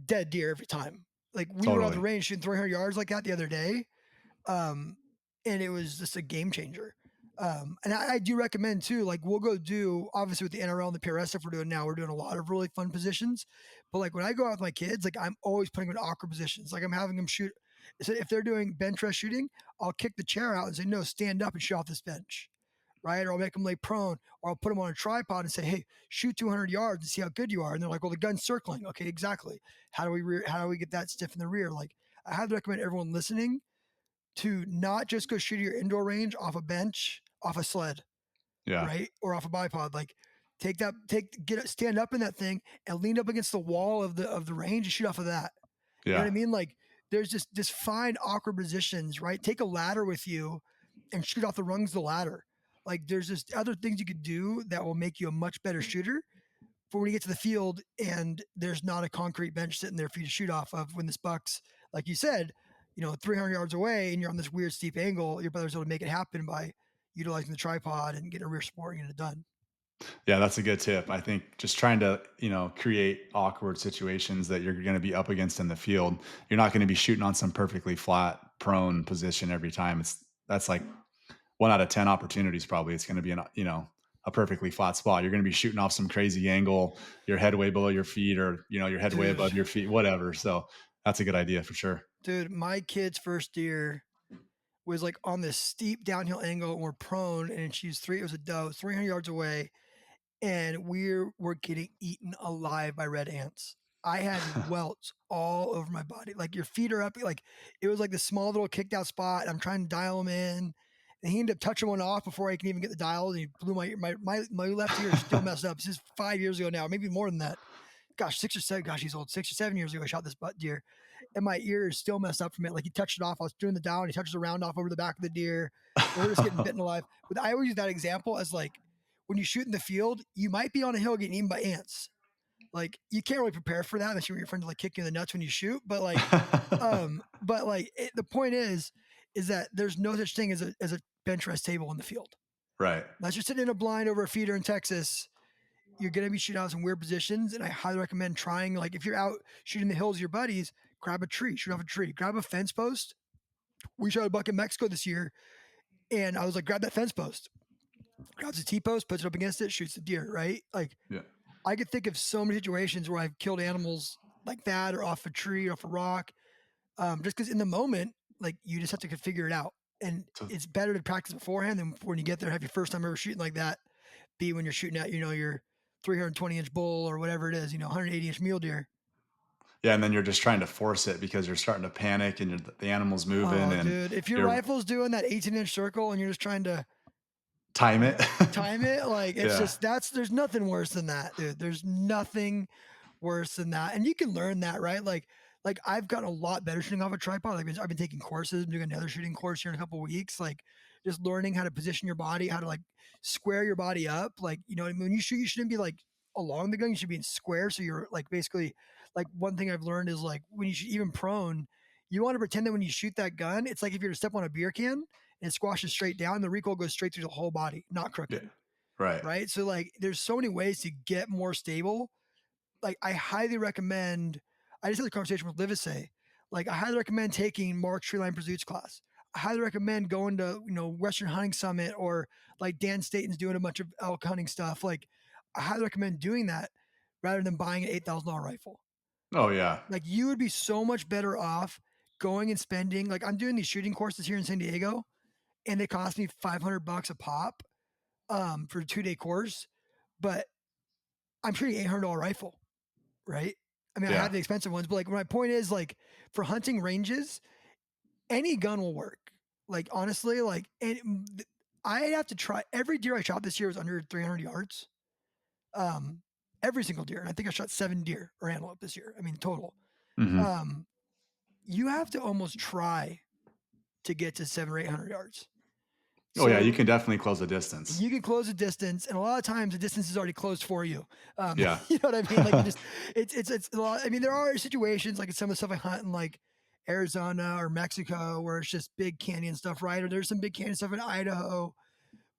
dead deer every time. Like we were on the Totally. range shooting 300 yards like that the other day, um, and it was just a game changer. And I do recommend too, like we'll go do obviously with the NRL and the PRS stuff we're doing now, we're doing a lot of really fun positions. But like when I go out with my kids, like I'm always putting them in awkward positions. Like I'm having them shoot. So if they're doing bench press shooting, I'll kick the chair out and say, no, stand up and shoot off this bench. Right. Or I'll make them lay prone, or I'll put them on a tripod and say, hey, shoot 200 yards and see how good you are. And they're like, well, the gun's circling. Okay, exactly. How do we get that stiff in the rear? Like I highly recommend everyone listening to not just go shoot your indoor range off a bench, off a sled, Yeah. right? Or off a bipod. Like stand up in that thing and lean up against the wall of the range and shoot off of that. You know what Yeah. I mean? Like there's just find awkward positions, right? Take a ladder with you and shoot off the rungs of the ladder. Like there's just other things you could do that will make you a much better shooter for when you get to the field and there's not a concrete bench sitting there for you to shoot off of when this buck's, like you said, 300 yards away and you're on this weird steep angle, your brother's able to make it happen by utilizing the tripod and getting a rear support and getting it done. Yeah, that's a good tip. I think just trying to, create awkward situations that you're going to be up against in the field. You're not going to be shooting on some perfectly flat prone position every time. That's like 1 out of 10 opportunities. Probably it's going to be a perfectly flat spot. You're going to be shooting off some crazy angle, your head way below your feet, or your head way above Dude, your feet, whatever. So that's a good idea for sure. dude, my kid's first deer was like on this steep downhill angle and we're prone and it was a doe, 300 yards away and we're getting eaten alive by red ants. I had welts all over my body. Like your feet are up. Like it was like this small little kicked out spot. I'm trying to dial them in. And he ended up touching one off before I can even get the dial. And he blew my left ear is still messed up. This is 5 years ago now, maybe more than that. Gosh, 6 or 7. Gosh, he's old. 6 or 7 years ago, I shot this butt deer, and my ear is still messed up from it. Like he touched it off. I was doing the dial, and he touches the round off over the back of the deer. And we're just getting bitten alive. But I always use that example as like when you shoot in the field, you might be on a hill getting eaten by ants. Like you can't really prepare for that unless you want your friend to like kick you in the nuts when you shoot. The point is that there's no such thing as a bench rest table in the field. Right. Unless you're sitting in a blind over a feeder in Texas, you're gonna be shooting out some weird positions. And I highly recommend trying, like if you're out shooting the hills with your buddies, grab a tree, shoot off a tree, grab a fence post. We shot a buck in Mexico this year, and I was like, grab that fence post, grabs a T post, puts it up against it, shoots the deer, right? Like Yeah. I could think of so many situations where I've killed animals like that or off a tree, off a rock, just because in the moment, like you just have to figure it out. And So it's better to practice beforehand than when you get there, have your first time ever shooting like that. Be when you're shooting at, your 320-inch bull or whatever it is, 180-inch mule deer. Yeah, and then you're just trying to force it because you're starting to panic and the animal's moving Oh, and dude, if your you're rifle's doing that 18-inch circle and you're just trying to time it. time it, like, it's Yeah. just there's nothing worse than that, dude. There's nothing worse than that, and you can learn that, right? Like I've gotten a lot better shooting off a tripod. I've been taking courses. I'm doing another shooting course here in a couple of weeks. Like just learning how to position your body, how to like square your body up. Like you know, what I mean? When you shoot, you shouldn't be like along the gun. You should be in square. So you're like basically like one thing I've learned is like when you shoot even prone, you want to pretend that when you shoot that gun, it's like if you're to step on a beer can and it squashes straight down, the recoil goes straight through the whole body, not Yeah. crooked. Right. Right. So like there's so many ways to get more stable. Like I highly recommend. I just had a conversation with Livesay. Like I highly recommend taking Mark's Tree Line Pursuits class. I highly recommend going to Western Hunting Summit or like Dan Staton's doing a bunch of elk hunting stuff. Like I highly recommend doing that rather than buying an $8,000 rifle. Oh yeah. Like you would be so much better off going and spending. Like I'm doing these shooting courses here in San Diego, and they cost me $500 a pop for a 2-day course, but I'm shooting $800 rifle. Right? I mean, I have Yeah. the expensive ones, but like my point is like for hunting ranges, any gun will work. Like honestly, like I have to try every deer I shot this year was under 300 yards. Um, every single deer, and I think I shot 7 deer or antelope this year. I mean total. Hmm. Um, you have to almost try to get to 700 or 800 yards. Oh yeah, you So can definitely close the distance. you can close a distance, and a lot of times the distance is already closed for you. Yeah. You know what I mean? Like you just, it's a lot. I mean, there are situations like some of the stuff I hunt in like Arizona or Mexico where it's just big canyon stuff, right? Or there's some big canyon stuff in Idaho,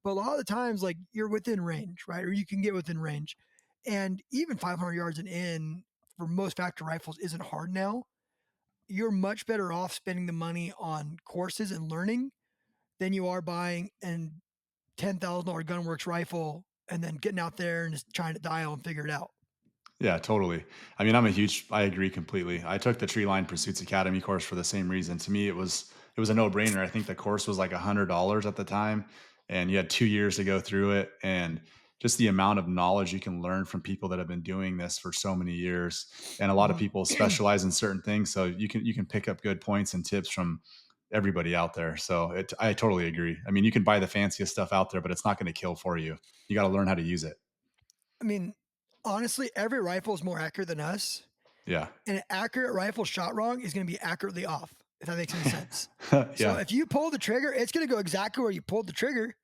but a lot of the times, like you're within range, right? Or you can get within range, and even 500 yards and in for most factor rifles isn't hard now. You're much better off spending the money on courses and learning than you are buying an $10,000 Gunworks rifle and then getting out there and just trying to dial and figure it out. Yeah, totally. I mean, I agree completely. I took the Tree Line Pursuits Academy course for the same reason. To me, it was a no-brainer. I think the course was like $100 at the time, and you had 2 years to go through it. And just the amount of knowledge you can learn from people that have been doing this for so many years. And a lot of Mhm. people specialize in certain things, so you can pick up good points and tips from everybody out there. So I totally agree. I mean, you can buy the fanciest stuff out there, but it's not going to kill for you. You got to learn how to use it. I mean, honestly, every rifle is more accurate than us, Yeah. and an accurate rifle shot wrong is going to be accurately off, if that makes any sense. So Yeah. if you pull the trigger, it's going to go exactly where you pulled the trigger.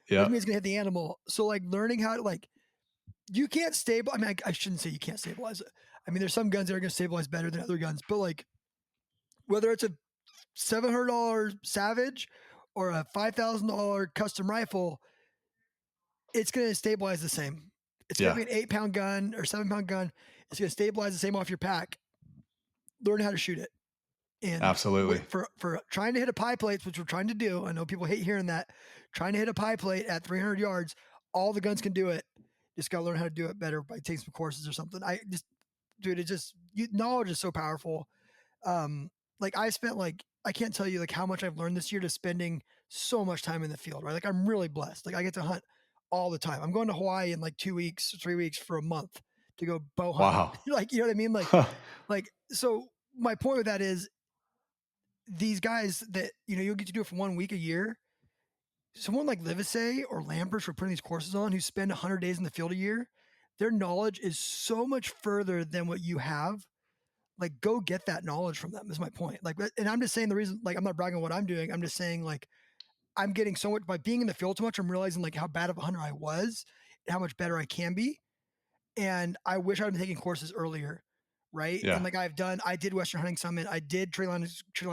Doesn't mean Yep. it's going to hit the animal. So like learning how to like you can't stable. I mean, I shouldn't say you can't stabilize it. I mean, there's some guns that are going to stabilize better than other guns, but like whether it's a $700 Savage or a $5,000 custom rifle, it's going to stabilize the same. It's going to Yeah. be an 8-pound gun or 7-pound gun. It's going to stabilize the same off your pack. Learn how to shoot it. And Absolutely. for trying to hit a pie plate, which we're trying to do, I know people hate hearing that. Trying to hit a pie plate at 300 yards, all the guns can do it. Just got to learn how to do it better by taking some courses or something. I just, dude, knowledge is so powerful. Um, like I spent like I can't tell you like how much I've learned this year to spending so much time in the field, right? Like I'm really blessed. Like I get to hunt all the time. I'm going to Hawaii in like 2 weeks, 3 weeks for a month to go bow hunting. Wow. Like, you know what I mean? Like so my point with that is these guys that, you'll get to do it for 1 week a year. Someone like Livesay or Lampers for putting these courses on who spend 100 days in the field a year, their knowledge is so much further than what you have. Like go get that knowledge from them is my point. Like, and I'm just saying the reason, like, I'm not bragging on what I'm doing. I'm just saying like, I'm getting so much by being in the field so much. I'm realizing like how bad of a hunter I was and how much better I can be. And I wish I'd been taking courses earlier. Right. And Yeah. like I did Western Hunting Summit. I did Tree Line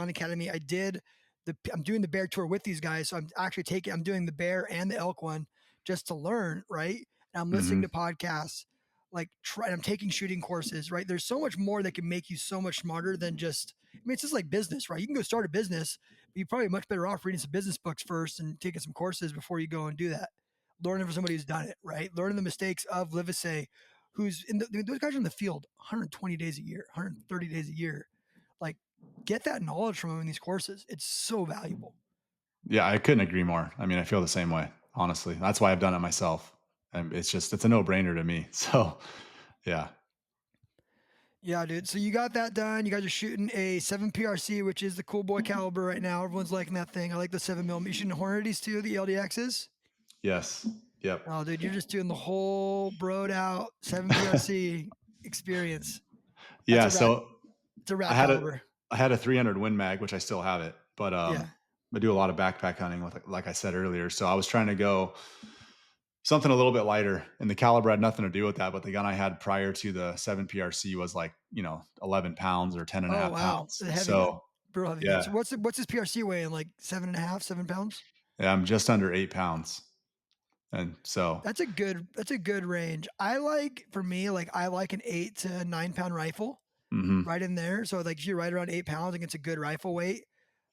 Academy. I'm doing the bear tour with these guys. So I'm doing the bear and the elk one just to learn. Right. And I'm listening Mhm. to podcasts, I'm taking shooting courses, right? There's so much more that can make you so much smarter than just, I mean, it's just like business, right? You can go start a business, but you're probably much better off reading some business books first and taking some courses before you go and do that. Learning from somebody who's done it, right? Learning the mistakes of Livesay, who's those guys are in the field 120 days a year, 130 days a year. Like, get that knowledge from them in these courses. It's so valuable. Yeah, I couldn't agree more. I mean, I feel the same way, honestly. That's why I've done it myself. And it's a no-brainer to me. So, yeah. Yeah, dude. So you got that done. You guys are shooting a 7 PRC, which is the cool boy caliber right now. Everyone's liking that thing. I like the 7 mm. You shooting Hornadies too, the LDXs? Yes. Yep. Oh, dude, you're just doing the whole broed out 7 PRC experience. That's Yeah. a rat. So It's a I rat had a caliber. I had a 300 Win Mag, which I still have it, but Yeah. I do a lot of backpack hunting with, like I said earlier. So I was trying to go something a little bit lighter, and the caliber had nothing to do with that. But the gun I had prior to the 7 PRC was like 11 pounds or 10 and a Oh half wow, pounds. a heavy So gun, real heavy gun. yeah, So what's his PRC weighing? Like 7.5, 7 pounds? yeah, I'm just under 8 pounds, and so That's a good range. I like for me like I like an 8 to 9 pound rifle mhm, right in there. So like if you're right around 8 pounds, I think it's a good rifle weight.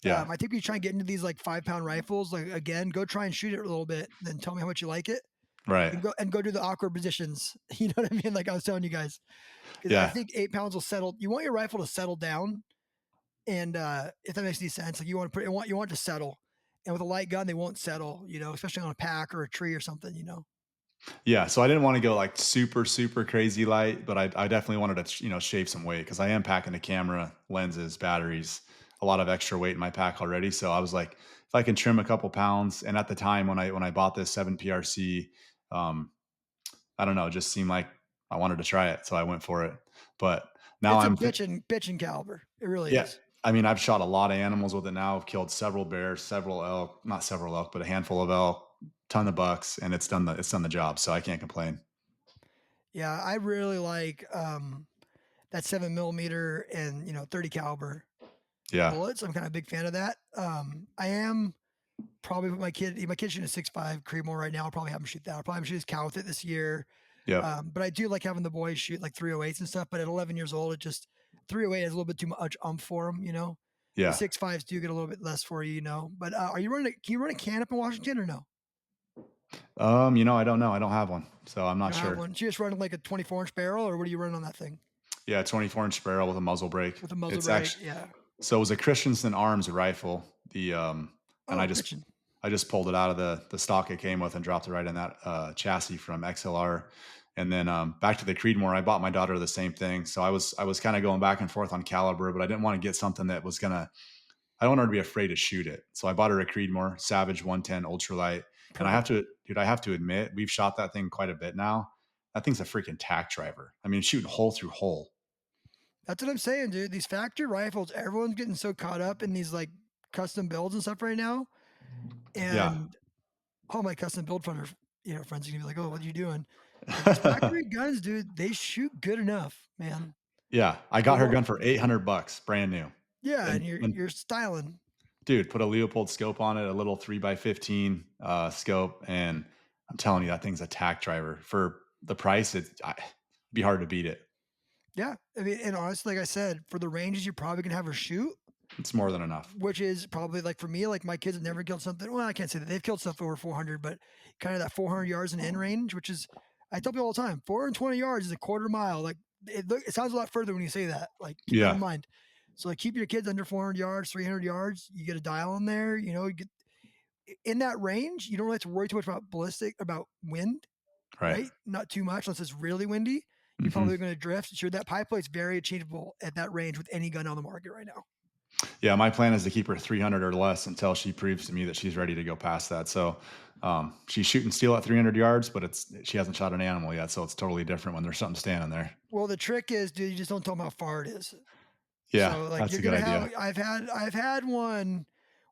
yeah, I think we try and get into these like 5 pound rifles. Like again, go try and shoot it a little bit, then tell me how much you like it, right, and go do the awkward positions. You know what I mean? Like I was telling you guys, because I yeah. think 8 pounds will settle. You want your rifle to settle down, and if that makes any sense, like you want it to settle. And with a light gun, they won't settle. Especially on a pack or a tree or something. Yeah, so I didn't want to go like super, super crazy light, but I definitely wanted to, shave some weight because I am packing the camera, lenses, batteries, a lot of extra weight in my pack already. So I was like, if I can trim a couple pounds, and at the time when I bought this 7 PRC, um, I don't know, it just seemed like I wanted to try it, so I went for it. But now It's a I'm, bitchin' caliber. It really yeah. is. I mean, I've shot a lot of animals with it now. I've killed several bears, several elk, not several elk, but a handful of elk, ton of bucks, and it's done the job. So I can't complain. Yeah, I really like that 7 millimeter and 30 caliber Yeah. bullets. I'm kind of a big fan of that. I am probably with my kid's shooting a 6.5 Creedmoor right now. I'll probably have him shoot that. I'll probably have him shoot his cow with it this year. Yep. But I do like having the boys shoot like 308s and stuff. But at 11 years old, it just 308 is a little bit too much for him. The Yeah. 6.5s do get a little bit less for you. But are you running? Can you run a can up in Washington or no? I don't know. I don't have one, so I'm You not don't have sure. one. So you just running like a 24-inch barrel, or what are you running on that thing? Yeah, 24-inch barrel with a muzzle brake. With a muzzle It's brake? actually Yeah. so it was a Christensen Arms rifle. And Oh, bitchin'. I just pulled it out of the stock it came with and dropped it right in that chassis from XLR. And then back to the Creedmoor, I bought my daughter the same thing. So I was kind of going back and forth on caliber, but I didn't want to get something that was gonna. I don't want her to be afraid to shoot it. So I bought her a Creedmoor Savage 110 ultralight. And Perfect. I have to admit, we've shot that thing quite a bit now. That thing's a freaking tack driver. I mean, shooting hole through hole. That's what I'm saying, dude. These factory rifles, everyone's getting so caught up in these like custom builds and stuff right now. Yeah. And all my custom build friends are gonna be like, "Oh, what are you doing?" But these factory guns, dude, they shoot good enough, man. Yeah. I For got her what? gun for $800, brand new. Yeah, and And you're and you're styling. dude, put a Leopold scope on it, a little 3x15 scope, and I'm telling you, that thing's a tack driver. For the price, it'd be hard to beat it. Yeah, I mean, and honestly, like I said, for the ranges you're probably gonna have her shoot, It's more than enough. which is probably like for me, like my kids have never killed something. Well, I can't say that they've killed stuff over 400, but kind of that 400 yards in end range, which is, I tell people all the time, 420 yards is a quarter mile. Like it sounds a lot further when you say that. Like keep that in Yeah. mind. So like keep your kids under 400 yards, 300 yards. You get a dial in there. You get in that range. You don't really have to worry too much about wind, Right. right? Not too much unless it's really windy. You're Hmm. probably going to drift. Sure, that pipe plate's very achievable at that range with any gun on the market right now. Yeah, my plan is to keep her 300 or less until she proves to me that she's ready to go past that. So she's shooting steel at 300 yards, but she hasn't shot an animal yet, so it's totally different when there's something standing there. Well, the trick is, dude, you just don't tell them how far it is. Yeah, So like that's you're a good gonna idea. have I've had one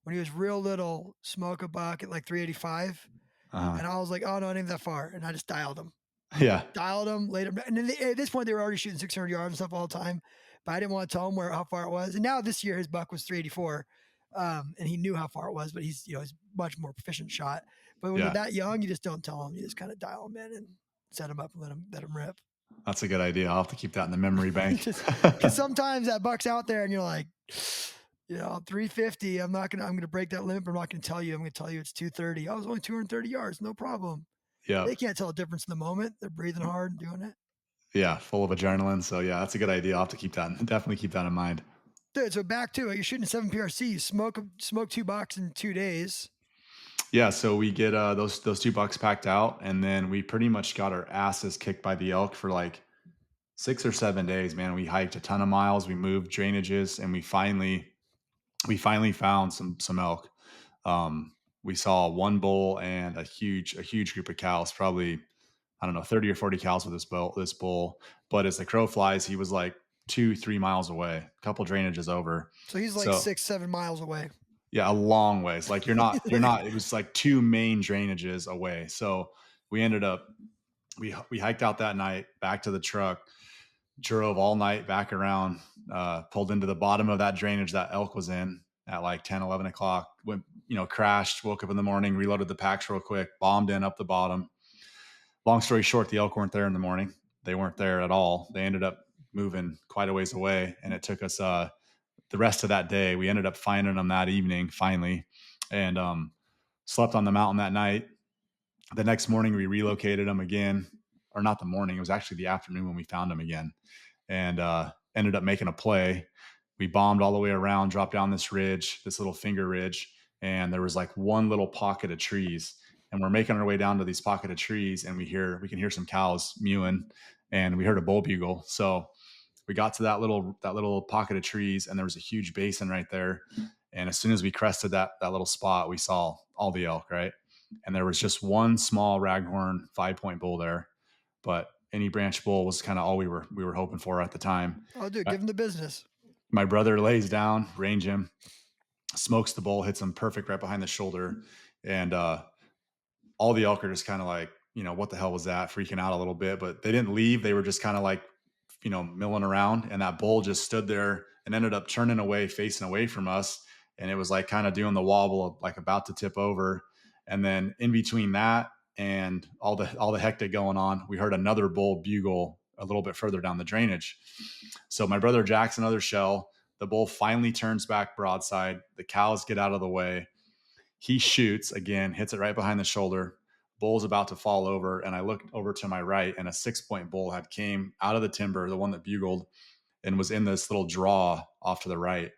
when he was real little smoke a buck at like 385, Uh-huh. and I was like, oh no, it ain't that far, and I just dialed him. Yeah, Dialed them, laid them, and then at this point they were already shooting 600 yards and stuff all the time. But I didn't want to tell him how far it was. And now this year his buck was 384, and he knew how far it was, but he's much more proficient shot. But when they're yeah, that young, you just don't tell them. You just kind of dial them in and set them up and let them rip. that's a good idea. I'll have to keep that in the memory bank. Just because sometimes that buck's out there and you're like, 350. I'm gonna break that limit. But I'm not gonna tell you. I'm gonna tell you it's 230. I was only 230 yards, no problem. Yep. They can't tell a difference in the moment. They're breathing hard and doing it. Yeah, full of adrenaline. So yeah, that's a good idea. I'll have to definitely keep that in mind. Dude, so back to it. You're shooting 7 PRC. You smoke 2 bucks in 2 days. Yeah, so we get those 2 bucks packed out, and then we pretty much got our asses kicked by the elk for like 6 or 7 days, man. We hiked a ton of miles, we moved drainages, and we finally found some elk. We saw one bull and a huge group of cows, probably I don't know 30 or 40 cows with this bull. But as the crow flies, he was like 2 3 miles away, a couple drainages over. So he's like So 6 7 miles away. yeah, a long ways. Like you're not. It was like two main drainages away. So we ended up we hiked out that night back to the truck, drove all night back around, pulled into the bottom of that drainage that elk was in at like 10 11 o'clock. Went, crashed, woke up in the morning, reloaded the packs real quick, bombed in up the bottom. Long story short, the elk weren't there in the morning. They weren't there at all. They ended up moving quite a ways away, and it took us the rest of that day. We ended up finding them that evening finally, and slept on the mountain that night. The next morning, we relocated them again, or not the morning. It was actually the afternoon when we found them again, and ended up making a play. We bombed all the way around, dropped down this ridge, this little finger ridge, and there was like one little pocket of trees. And we're making our way down to these pocket of trees, and we can hear some cows mewing, and we heard a bull bugle. So we got to that little pocket of trees, and there was a huge basin right there. And as soon as we crested that little spot, we saw all the elk, right? And there was just one small raghorn 5 point bull there, but any branch bull was kind of all we were hoping for at the time. Oh, dude, Uh, give him the business. my brother lays down, range him, smokes the bull, hits him perfect right behind the shoulder, and all the elk are just kind of like, what the hell was that? Freaking out a little bit, but they didn't leave. They were just kind of like, milling around, and that bull just stood there and ended up turning away, facing away from us. And it was like kind of doing the wobble of like about to tip over. And then in between that and all the hectic going on, we heard another bull bugle a little bit further down the drainage. So my brother jacks another shell. The bull finally turns back broadside. The cows get out of the way. He shoots again, hits it right behind the shoulder. Bull's about to fall over, and I looked over to my right, and a 6 point bull had came out of the timber, the one that bugled, and was in this little draw off to the right.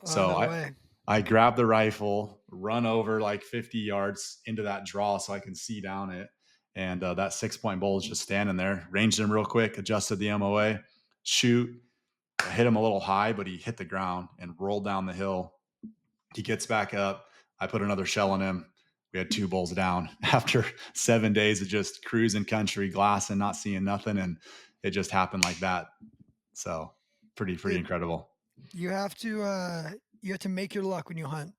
Oh, So no I way. I grabbed the rifle, run over like 50 yards into that draw so I can see down it, and that 6 point bull is just standing there. Ranged him real quick, adjusted the MOA, shoot. I hit him a little high, but he hit the ground and rolled down the hill. He gets back up. I put another shell in him. We had two bulls down after 7 days of just cruising country, glassing, not seeing nothing, and it just happened like that. So pretty Dude, incredible. you have to make your luck when you hunt. And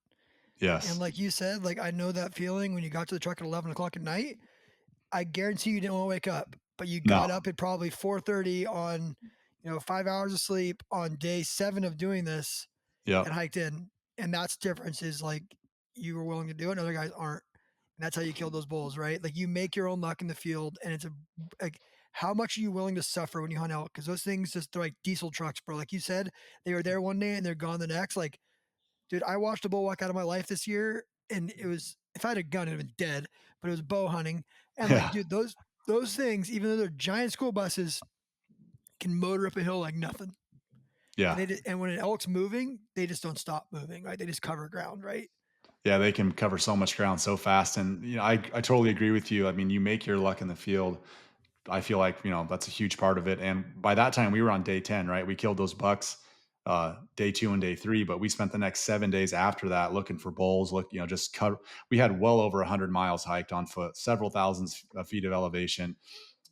Yes. like you said, like I know that feeling when you got to the truck at 11 o'clock at night. I guarantee you didn't want to wake up, but you got No. up at probably 4:30 on, 5 hours of sleep on day 7 of doing this and Yep. hiked in. And that's the difference is like you were willing to do it and other guys aren't. And that's how you kill those bulls, right? Like you make your own luck in the field and it's like how much are you willing to suffer when you hunt elk? Because those things just they're like diesel trucks, bro. Like you said, they were there one day and they're gone the next. Like, dude, I watched a bull walk out of my life this year and it was if I had a gun, it'd have been dead, but it was bow hunting. And like, Yeah. dude, those things, even though they're giant school buses, can motor up a hill like nothing. And Yeah. and when an elk's moving, they just don't stop moving, right? They just cover ground, right? Yeah. They can cover so much ground so fast. And, I totally agree with you. I mean, you make your luck in the field. I feel like, that's a huge part of it. And by that time we were on day 10, right? We killed those bucks day 2 and day 3, but we spent the next 7 days after that looking for bulls. Just cut. We had well over 100 miles hiked on foot, several thousands of feet of elevation.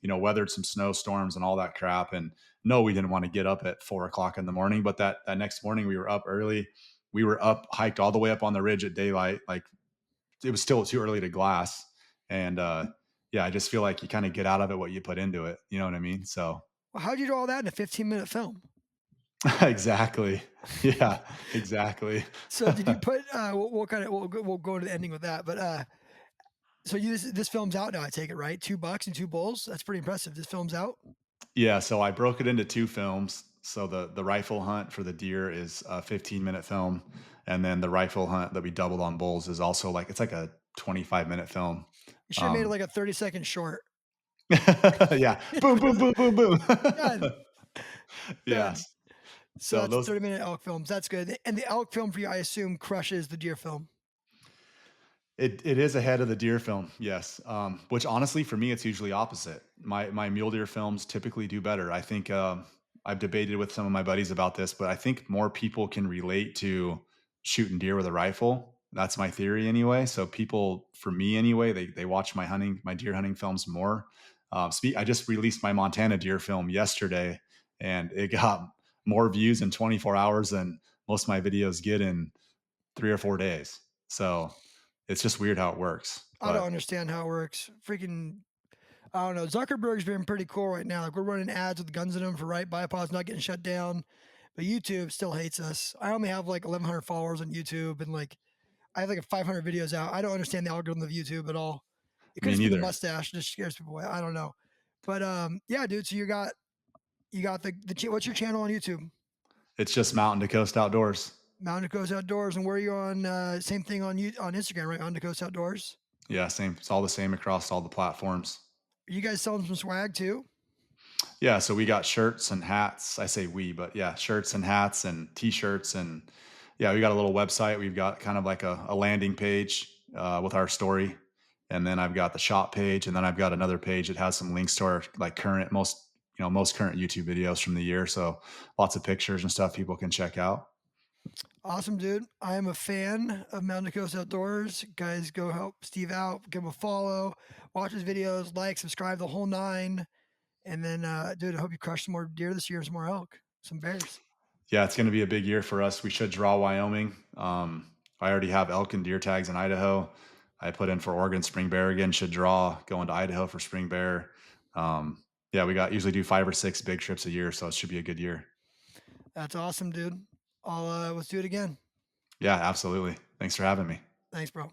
Weathered some snowstorms and all that crap. And no, we didn't want to get up at 4 o'clock in the morning, but that next morning we were up early. We were up, hiked all the way up on the ridge at daylight. Like it was still too early to glass. And yeah, I just feel like you kind of get out of it what you put into it. You know what I mean? So Well, how'd you do all that in a 15-minute film? exactly. Yeah, exactly. So did you put we'll kind of we'll go to the ending with that, but so this film's out now, I take it, right? 2 bucks and 2 bulls. That's pretty impressive. This film's out. Yeah, so I broke it into two films. So the rifle hunt for the deer is a 15-minute film, and then the rifle hunt that we doubled on bulls is also like it's like a 25-minute film. You should have made it Um, like a 30-second short. yeah, boom, boom, boom, boom, boom. Done, Yes. done. So So that's those 30-minute elk films. That's good. And the elk film for you, I assume, crushes the deer film. It is ahead of the deer film, yes. Which honestly, for me, it's usually opposite. My mule deer films typically do better. I think I've debated with some of my buddies about this, but I think more people can relate to shooting deer with a rifle. That's my theory anyway. So people, for me anyway, they watch my deer hunting films more. I just released my Montana deer film yesterday, and it got more views in 24 hours than most of my videos get in 3 or 4 days. So it's just weird how it works. I don't But understand how it works. Freaking, I don't know. Zuckerberg's been pretty cool right now. Like we're running ads with guns in them for right bipods not getting shut down, but YouTube still hates us. I only have like 1,100 followers on YouTube, and like I have like 500 videos out. I don't understand the algorithm of YouTube at all. It could me just be the neither. mustache; it just scares people away. I don't know, but yeah, dude. So you got what's your channel on YouTube? It's just mountain to coast outdoors. Mountain Coast Outdoors, and where are you on? Same thing on on Instagram, right? Mountain Coast Outdoors. Yeah, same. It's all the same across all the platforms. Are you guys selling some swag too? Yeah, so we got shirts and hats. I say we, but yeah, shirts and hats and t-shirts and yeah, we got a little website. We've got kind of like a landing page with our story, and then I've got the shop page, and then I've got another page that has some links to our like current most current YouTube videos from the year. So lots of pictures and stuff people can check out. Awesome, dude. I am a fan of Mountain Coast Outdoors. Guys, go help Steve out. Give him a follow. Watch his videos. Like, subscribe, the whole nine. And then, dude, I hope you crush some more deer this year and some more elk, some bears. Yeah, it's going to be a big year for us. We should draw Wyoming. I already have elk and deer tags in Idaho. I put in for Oregon spring bear again. Should draw going to Idaho for spring bear. Yeah, we got usually do 5 or 6 big trips a year, so it should be a good year. That's awesome, dude. Let's do it again. Yeah, absolutely. Thanks for having me. Thanks, bro.